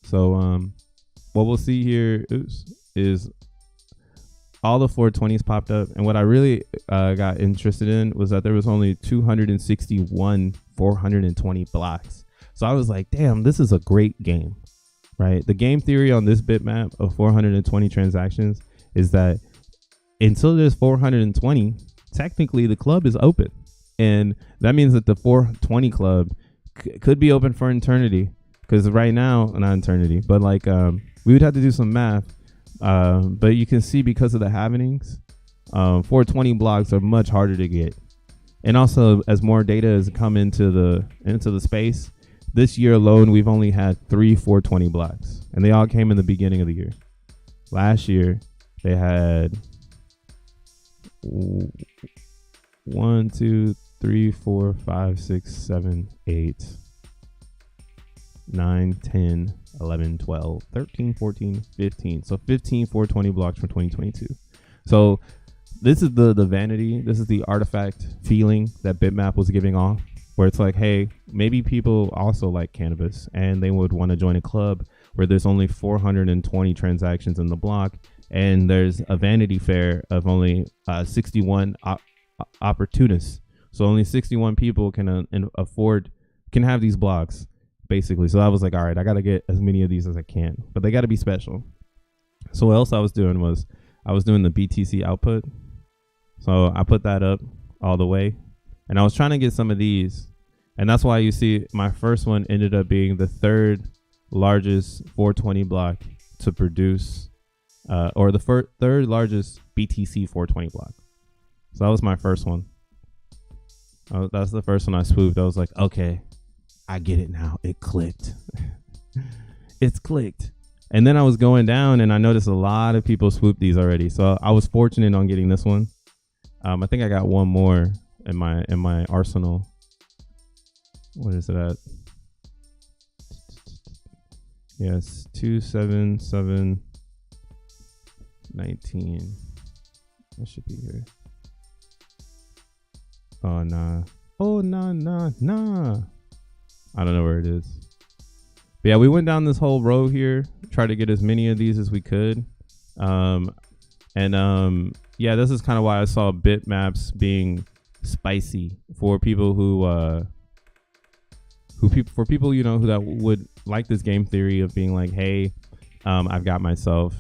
So what we'll see here is all the 420s popped up, and what I really got interested in was that there was only 261 420 blocks. So I was like, damn, this is a great game, right? The game theory on this bitmap of 420 transactions is that until there's 420, technically the club is open, and that means that the 420 club could be open for eternity. Because right now, not eternity, but like we would have to do some math. But you can see, because of the happenings, 420 blocks are much harder to get. And also, as more data has come into the space, this year alone, we've only had 3 420 blocks, and they all came in the beginning of the year. Last year, they had 1, 2, 3, 4, 5, 6, 7, 8, 9, 10, 11, 12, 13, 14, 15. So 15 420 blocks for 2022. So this is the vanity. This is the artifact feeling that bitmap was giving off, where it's like, hey, maybe people also like cannabis and they would want to join a club where there's only 420 transactions in the block, and there's a vanity fair of only 61 opportunists. So only 61 people can have these blocks, basically. So I was like, all right, I got to get as many of these as I can, but they got to be special. So what else I was doing was I was doing the BTC output. So I put that up all the way, and I was trying to get some of these, and that's why you see my first one ended up being the third largest 420 block to produce, or the third largest BTC 420 block. So that was my first one. That's the first one I swooped. I was like, okay, I get it now. It clicked. It's clicked. And then I was going down, and I noticed a lot of people swooped these already. So I was fortunate on getting this one. I think I got one more in my arsenal. What is it at? Yes, 27719. That should be here. Oh nah. Oh nah. I don't know where it is. But yeah, we went down this whole row here, tried to get as many of these as we could. Yeah, this is kind of why I saw bitmaps being spicy for people who people who that would like this game theory of being like, hey, I've got myself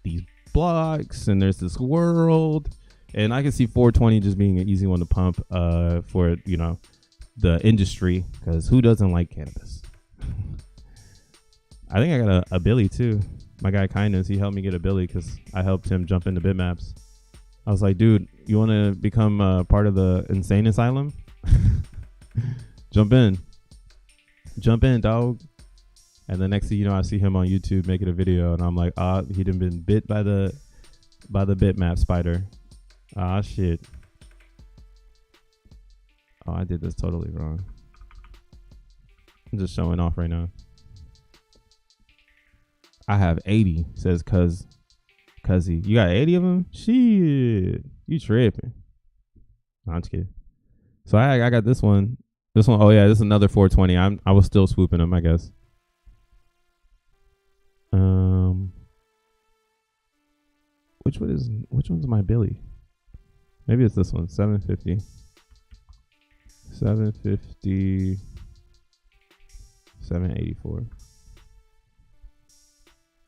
these blocks and there's this world, and I can see 420 just being an easy one to pump for the industry, because who doesn't like cannabis? I think I got a Billy too. My guy Kindness, he helped me get a Billy because I helped him jump into bitmaps. I was like, dude, you want to become part of the insane asylum? Jump in, dog. And the next thing you know, I see him on YouTube making a video, and I'm like, he done been bit by the bitmap spider. Shit. Oh, I did this totally wrong. I'm just showing off right now. I have 80, says Cuzzy. You got 80 of them? Shit. You tripping. No, I'm just kidding. So I got this one. Oh yeah, this is another 420. I was still swooping them, I guess. Which one's my Billy? Maybe it's this one. 750. 784.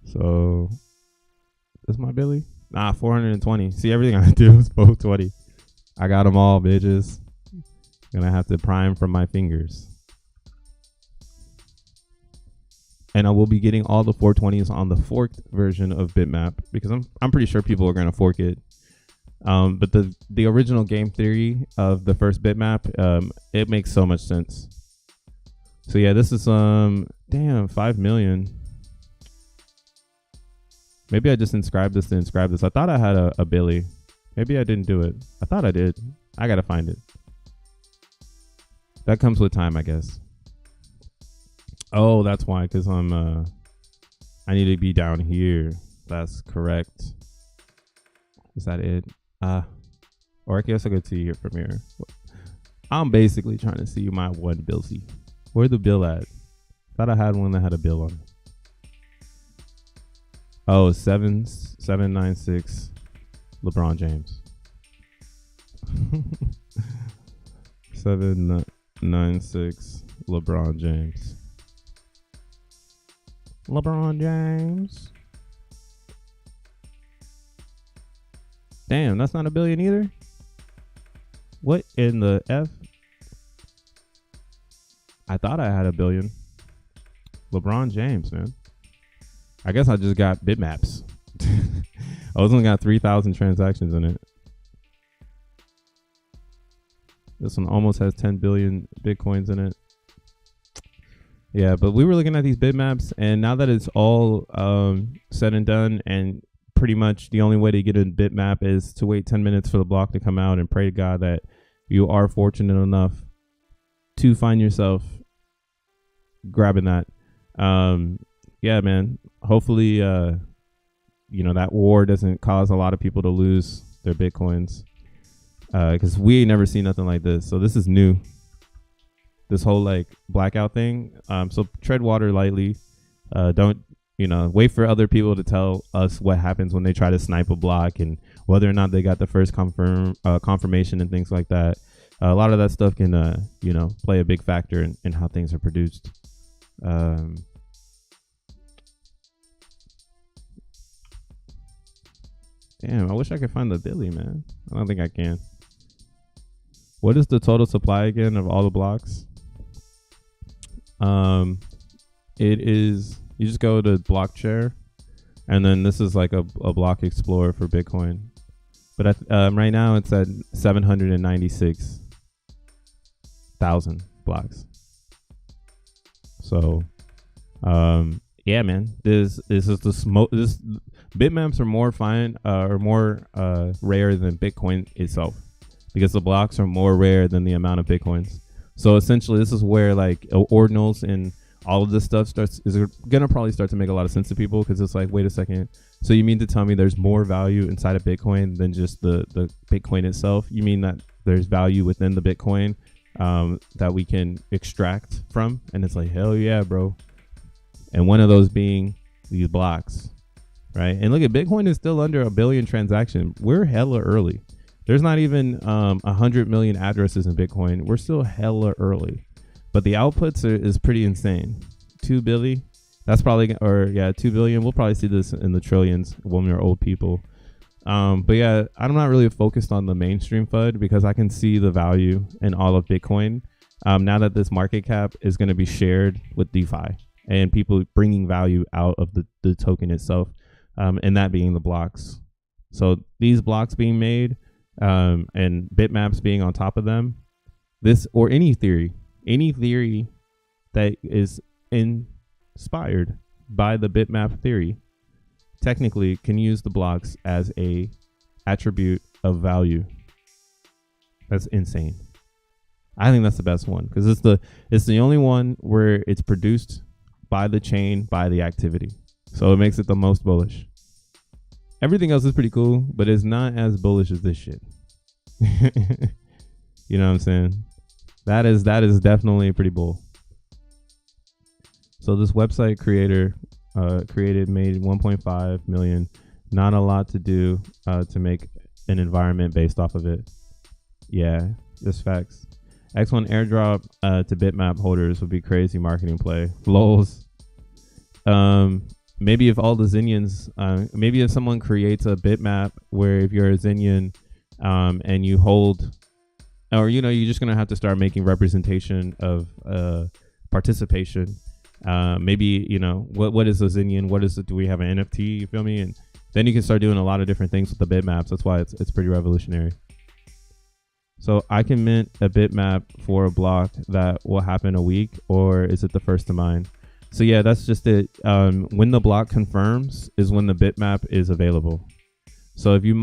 So this my Billy? Nah, 420. See, everything I do is 420. I got them all, bitches. Gonna have to prime from my fingers. And I will be getting all the 420s on the forked version of bitmap, because I'm pretty sure people are gonna fork it. But the original game theory of the first bitmap, it makes so much sense. So yeah, this is 5 million. Maybe I just inscribed this to inscribe this. I thought I had a Billy. Maybe I didn't do it. I thought I did. I gotta find it. That comes with time, I guess. Oh, that's why, because I need to be down here. That's correct. Is that it? Or I guess I could see here from here. I'm basically trying to see my one Billy. Where's the bill at? Thought I had one that had a bill on it. Oh, 796 LeBron James. 796 LeBron James. LeBron James. Damn, that's not a billion either. What in the F? I thought I had a billion. LeBron James, man. I guess I just got bitmaps. I only got 3,000 transactions in it. This one almost has 10 billion Bitcoins in it. Yeah, but we were looking at these bitmaps, and now that it's all said and done, and pretty much the only way to get a bitmap is to wait 10 minutes for the block to come out and pray to God that you are fortunate enough to find yourself grabbing that. Yeah, man. Hopefully, that war doesn't cause a lot of people to lose their Bitcoins. Because we ain't never seen nothing like this. So this is new. This whole like blackout thing. So tread water lightly. Don't, wait for other people to tell us what happens when they try to snipe a block and whether or not they got the first confirmation and things like that. A lot of that stuff can, play a big factor in how things are produced. Damn, I wish I could find the Billy, man. I don't think I can. What is the total supply again of all the blocks? It is, you just go to block share, and then this is like a block explorer for Bitcoin. But right now it's at 796,000 blocks. So, yeah, man, this is the Bitmaps are more rare than Bitcoin itself, because the blocks are more rare than the amount of Bitcoins. So essentially, this is where like ordinals and all of this stuff is gonna probably start to make a lot of sense to people, because it's like, wait a second, so you mean to tell me there's more value inside of Bitcoin than just the Bitcoin itself? You mean that there's value within the Bitcoin that we can extract from? And it's like, hell yeah, bro. And one of those being these blocks, right? And look at Bitcoin is still under 1 billion transactions. We're hella early. There's not even 100 million addresses in Bitcoin. We're still hella early. But the outputs is pretty insane. 2 billion. That's probably, 2 billion. We'll probably see this in the trillions when we're old people. But yeah, I'm not really focused on the mainstream FUD, because I can see the value in all of Bitcoin. Now that this market cap is going to be shared with DeFi and people bringing value out of the token itself, and that being the blocks. So these blocks being made, and bitmaps being on top of them, this, or any theory that is inspired by the bitmap theory, technically can use the blocks as a attribute of value. That's insane. I think that's the best one, because it's the only one where it's produced by the chain, by the activity. So it makes it the most bullish. Everything else is pretty cool, but it's not as bullish as this shit. You know what I'm saying? That is definitely pretty bull. So this website creator made 1.5 million. Not a lot to do to make an environment based off of it. Yeah, just facts. X1 airdrop to bitmap holders would be crazy marketing play. Lols. Maybe if all the XENians, maybe if someone creates a bitmap where if you're a XENian and you hold, or you're just gonna have to start making representation of participation. Maybe what is a XENian? What is it? Do we have an NFT? You feel me? And then you can start doing a lot of different things with the bitmaps. That's why it's pretty revolutionary. So I can mint a bitmap for a block that will happen a week, or is it the first to mine? So yeah, that's just it. When the block confirms is when the bitmap is available. So if you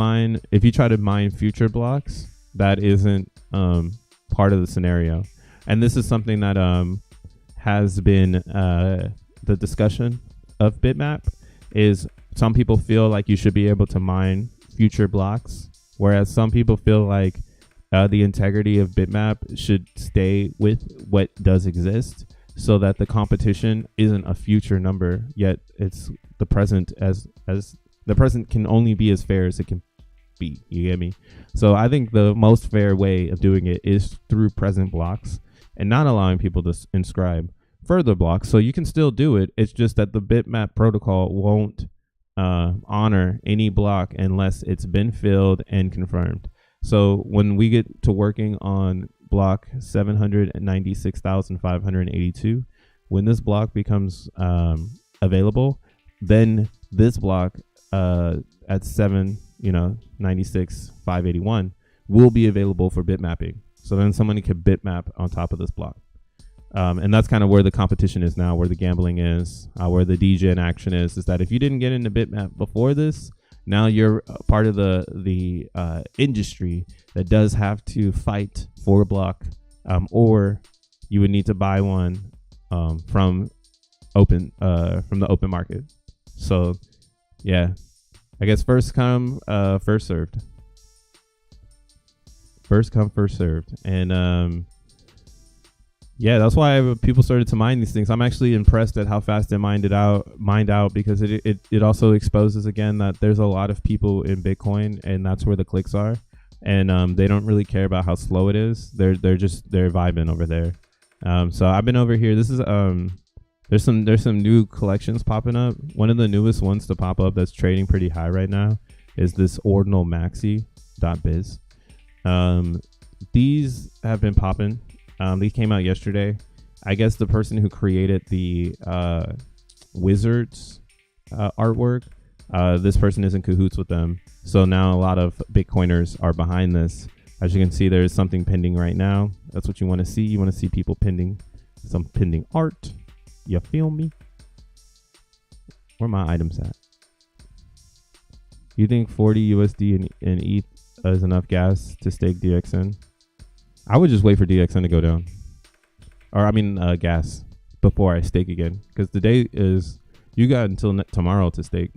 try to mine future blocks, that isn't part of the scenario. And this is something that has been the discussion of bitmap, is some people feel like you should be able to mine future blocks, whereas some people feel like the integrity of bitmap should stay with what does exist, so that the competition isn't a future number, yet it's the present, as the present can only be as fair as it can be. You get me? So I think the most fair way of doing it is through present blocks and not allowing people to inscribe further blocks. So you can still do it. It's just that the bitmap protocol won't honor any block unless it's been filled and confirmed. So when we get to working on block 796,582, when this block becomes available, then this block at 96,581 will be available for bitmapping. So then somebody could bitmap on top of this block. And that's kind of where the competition is now, where the gambling is, where the DJ in action is that if you didn't get into bitmap before this, now you're part of the industry that does have to fight for a block, or you would need to buy one from the open market. So yeah, I guess first come, first served. First come, first served. And yeah, that's why people started to mine these things. I'm actually impressed at how fast it mined out, because it also exposes again that there's a lot of people in Bitcoin, and that's where the clicks are. And they don't really care about how slow it is. They're vibing over there. So I've been over here. This is there's some new collections popping up. One of the newest ones to pop up that's trading pretty high right now is this ordinal maxi.biz. These have been popping. These came out yesterday. I guess the person who created the wizards artwork, this person is in cahoots with them. So now a lot of Bitcoiners are behind this. As you can see, there is something pending right now. That's what you want to see. You want to see people pending some pending art. You feel me? Where my items at? You think 40 USD in ETH is enough gas to stake DXN? I would just wait for DXN to go down. Or, I mean, gas before I stake again. Because the day is, you got until tomorrow to stake.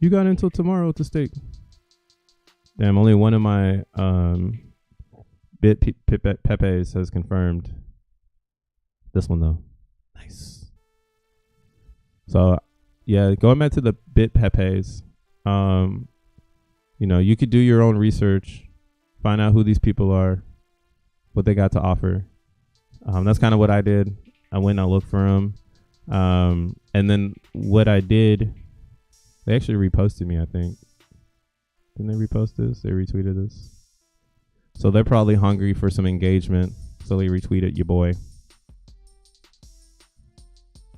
You got until tomorrow to stake. Damn, only one of my Pepes has confirmed. This one, though. Nice. So, yeah, going back to the Pepes, you know, you could do your own research, find out who these people are, what they got to offer. That's kind of what I did. I went and I looked for them. And then what I did, they actually reposted me, I think. Didn't they repost this? They retweeted this. So they're probably hungry for some engagement. So they retweeted your boy.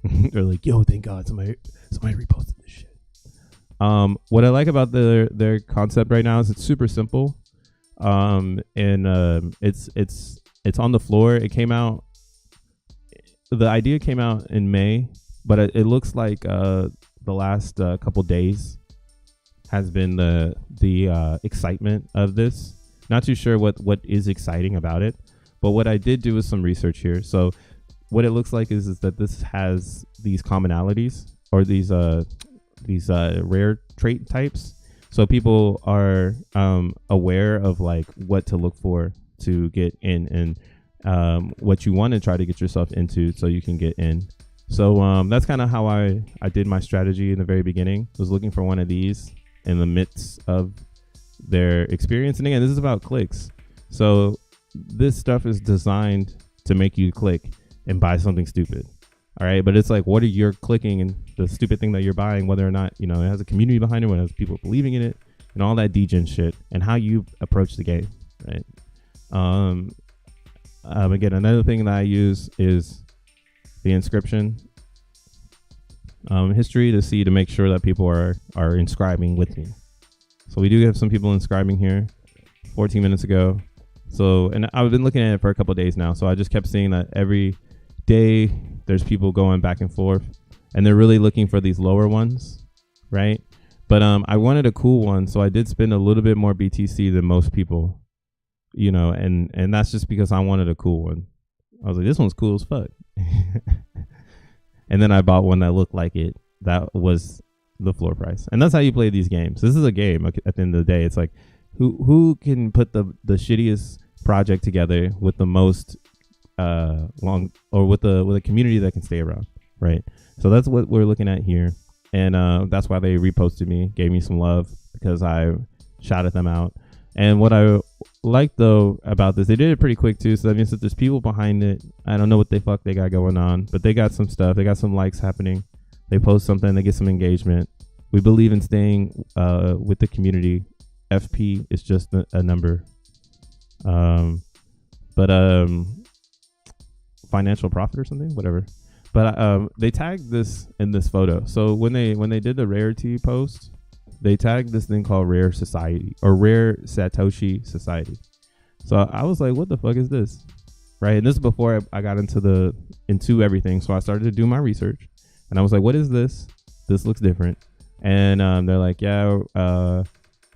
They're like, yo, thank God somebody reposted this shit. What I like about their concept right now is it's super simple. And it's on the floor. It came out. The idea came out in May, but it looks like the last couple days has been the excitement of this. Not too sure what is exciting about it, but what I did do is some research here. So what it looks like is that this has these commonalities or these rare trait types. So people are aware of like what to look for to get in and what you want to try to get yourself into so you can get in. So that's kind of how I did my strategy in the very beginning. I was looking for one of these in the midst of their experience. And again, this is about clicks. So this stuff is designed to make you click and buy something stupid. All right. But it's like, what are you clicking and the stupid thing that you're buying, whether or not, you know, it has a community behind it, whether it has people believing in it and all that degen shit and how you approach the game. Right. Again, another thing that I use is the inscription history to make sure that people are inscribing with me. So we do have some people inscribing here 14 minutes ago. So, and I've been looking at it for a couple of days now. So I just kept seeing that every day there's people going back and forth and they're really looking for these lower ones. Right. But I wanted a cool one. So I did spend a little bit more BTC than most people, you know, and that's just because I wanted a cool one. I was like, this one's cool as fuck. And then I bought one that looked like it. That was the floor price. And that's how you play these games. This is a game at the end of the day. It's like who can put the shittiest project together with the most long or with a community that can stay around, right? So that's what we're looking at here. And that's why they reposted me, gave me some love because I shouted them out. And what I like though about this, they did it pretty quick too. So that means that there's people behind it. I don't know what the fuck they got going on, but they got some stuff. They got some likes happening. They post something, they get some engagement. We believe in staying with the community. FP is just a number. But financial profit or something, whatever. But they tagged this in this photo. So when they did the rarity post, they tagged this thing called Rare Society or Rare Satoshi Society. So I was like, what the fuck is this? Right. And this is before I got into everything. So I started to do my research and I was like, what is this? This looks different. And they're like, yeah,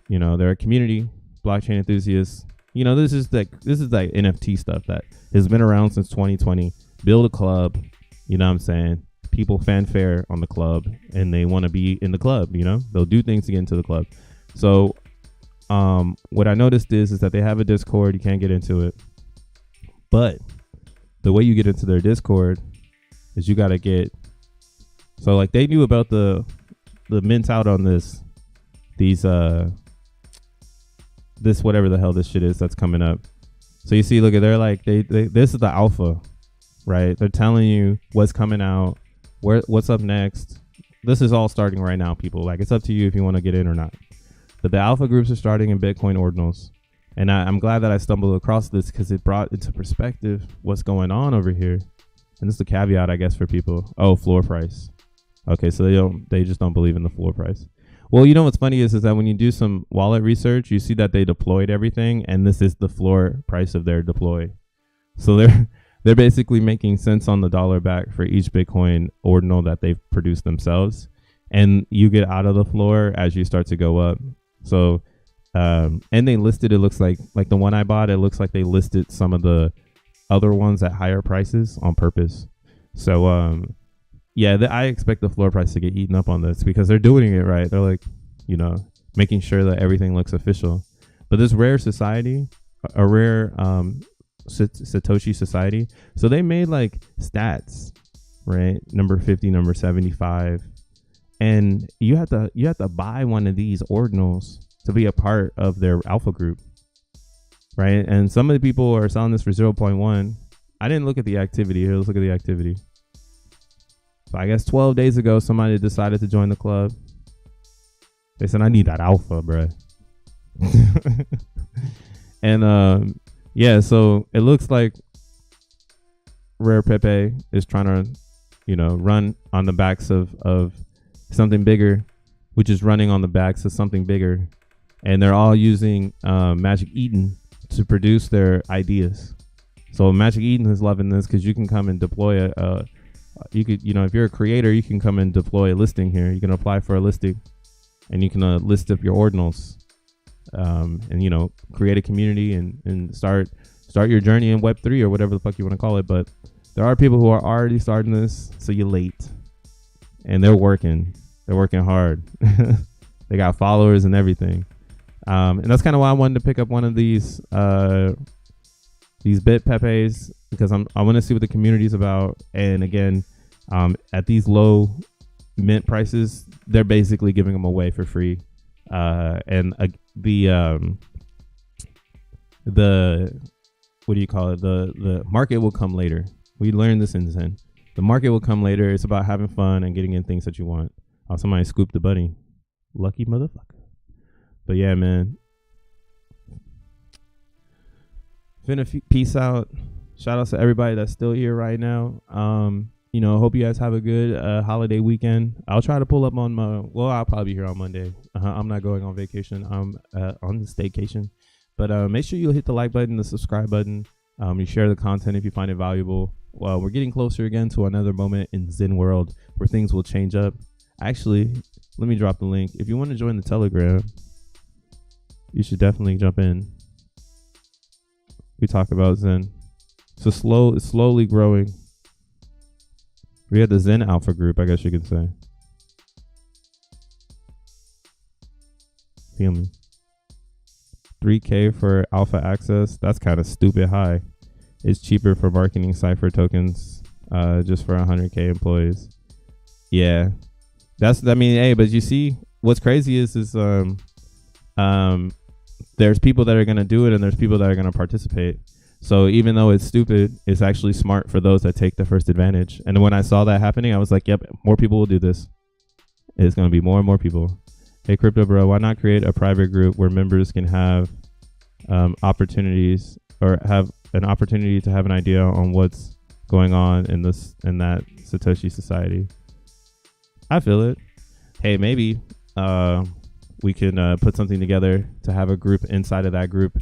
you know, they're a community, blockchain enthusiasts. You know, this is like NFT stuff that has been around since 2020. Build a club. You know what I'm saying? People fanfare on the club and they want to be in the club, you know, they'll do things to get into the club. So what I noticed is that they have a Discord. You can't get into it, but the way you get into their Discord is you got to get, so like they knew about the mint out on this whatever the hell this shit is that's coming up. So you see, look at, they're like, they this is the alpha, right? They're telling you what's coming out, what's up next. This is all starting right now, people. Like, it's up to you if you want to get in or not. But the alpha groups are starting in Bitcoin ordinals. And I'm glad that I stumbled across this because it brought into perspective what's going on over here. And this is the caveat, I guess, for people. Oh, floor price. Okay, so they just don't believe in the floor price. Well, you know what's funny is that when you do some wallet research, you see that they deployed everything, and this is the floor price of their deploy. So they're basically making cents on the dollar back for each Bitcoin ordinal that they've produced themselves. and you get out of the floor as you start to go up. So and they listed, it looks like the one I bought, it looks like they listed some of the other ones at higher prices on purpose. So yeah, I expect the floor price to get eaten up on this because they're doing it right. They're like, you know, making sure that everything looks official. But this rare society, a rare Satoshi society, so they made like stats, right? Number 50, number 75, and you have to buy one of these ordinals to be a part of their alpha group, right? And some of the people are selling this for 0.1. I didn't look at the activity. Here, let's look at the activity. So I guess 12 days ago, somebody decided to join the club. They said, I need that alpha, bruh. And yeah, so it looks like Rare Pepe is trying to, you know, run on the backs of something bigger, which is running on the backs of something bigger. And they're all using Magic Eden to produce their ideas. So Magic Eden is loving this because you can come and deploy you could, you know, if you're a creator, you can come and deploy a listing here. You can apply for a listing and you can list up your ordinals, and, you know, create a community and start your journey in Web3 or whatever the fuck you want to call it. But there are people who are already starting this, so you're late, and they're working hard. They got followers and everything. And that's kind of why I wanted to pick up one of these Bit Pepes, because I want to see what the community is about. And again, at these low mint prices, they're basically giving them away for free. And the what do you call it? The market will come later. We learned this in Zen. The market will come later. It's about having fun and getting in things that you want. Oh, somebody scooped the bunny. Lucky motherfucker. But yeah, man. Finna peace out. Shout out to everybody that's still here right now. You know, hope you guys have a good holiday weekend. I'll try to pull up on I'll probably be here on Monday. I'm not going on vacation. I'm on the staycation. But make sure you hit the like button, the subscribe button. You share the content if you find it valuable. Well, we're getting closer again to another moment in Zen world where things will change up. Actually, let me drop the link. If you want to join the Telegram, you should definitely jump in. We talk about Zen. It's slowly growing. We had the Zen Alpha group, I guess you could say. Feel me? 3K for alpha access. That's kind of stupid high. It's cheaper for marketing Cypher tokens, just for 100K employees. Yeah, hey, but you see, what's crazy is there's people that are gonna do it and there's people that are gonna participate. So even though it's stupid, it's actually smart for those that take the first advantage. And when I saw that happening, I was like, yep, more people will do this. It's going to be more and more people. Hey, Crypto Bro, why not create a private group where members can have opportunities or have an opportunity to have an idea on what's going on in that Satoshi society? I feel it. Hey, maybe we can put something together to have a group inside of that group.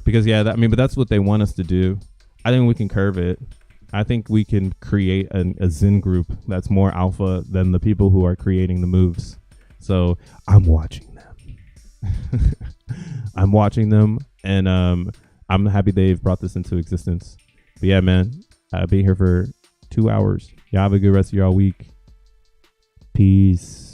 Because but that's what they want us to do. I think we can curve it. I think we can create a Zen group that's more alpha than the people who are creating the moves. So I'm watching them. I'm watching them, and I'm happy they've brought this into existence. But yeah, man, I've been here for 2 hours. Y'all have a good rest of y'all week. Peace.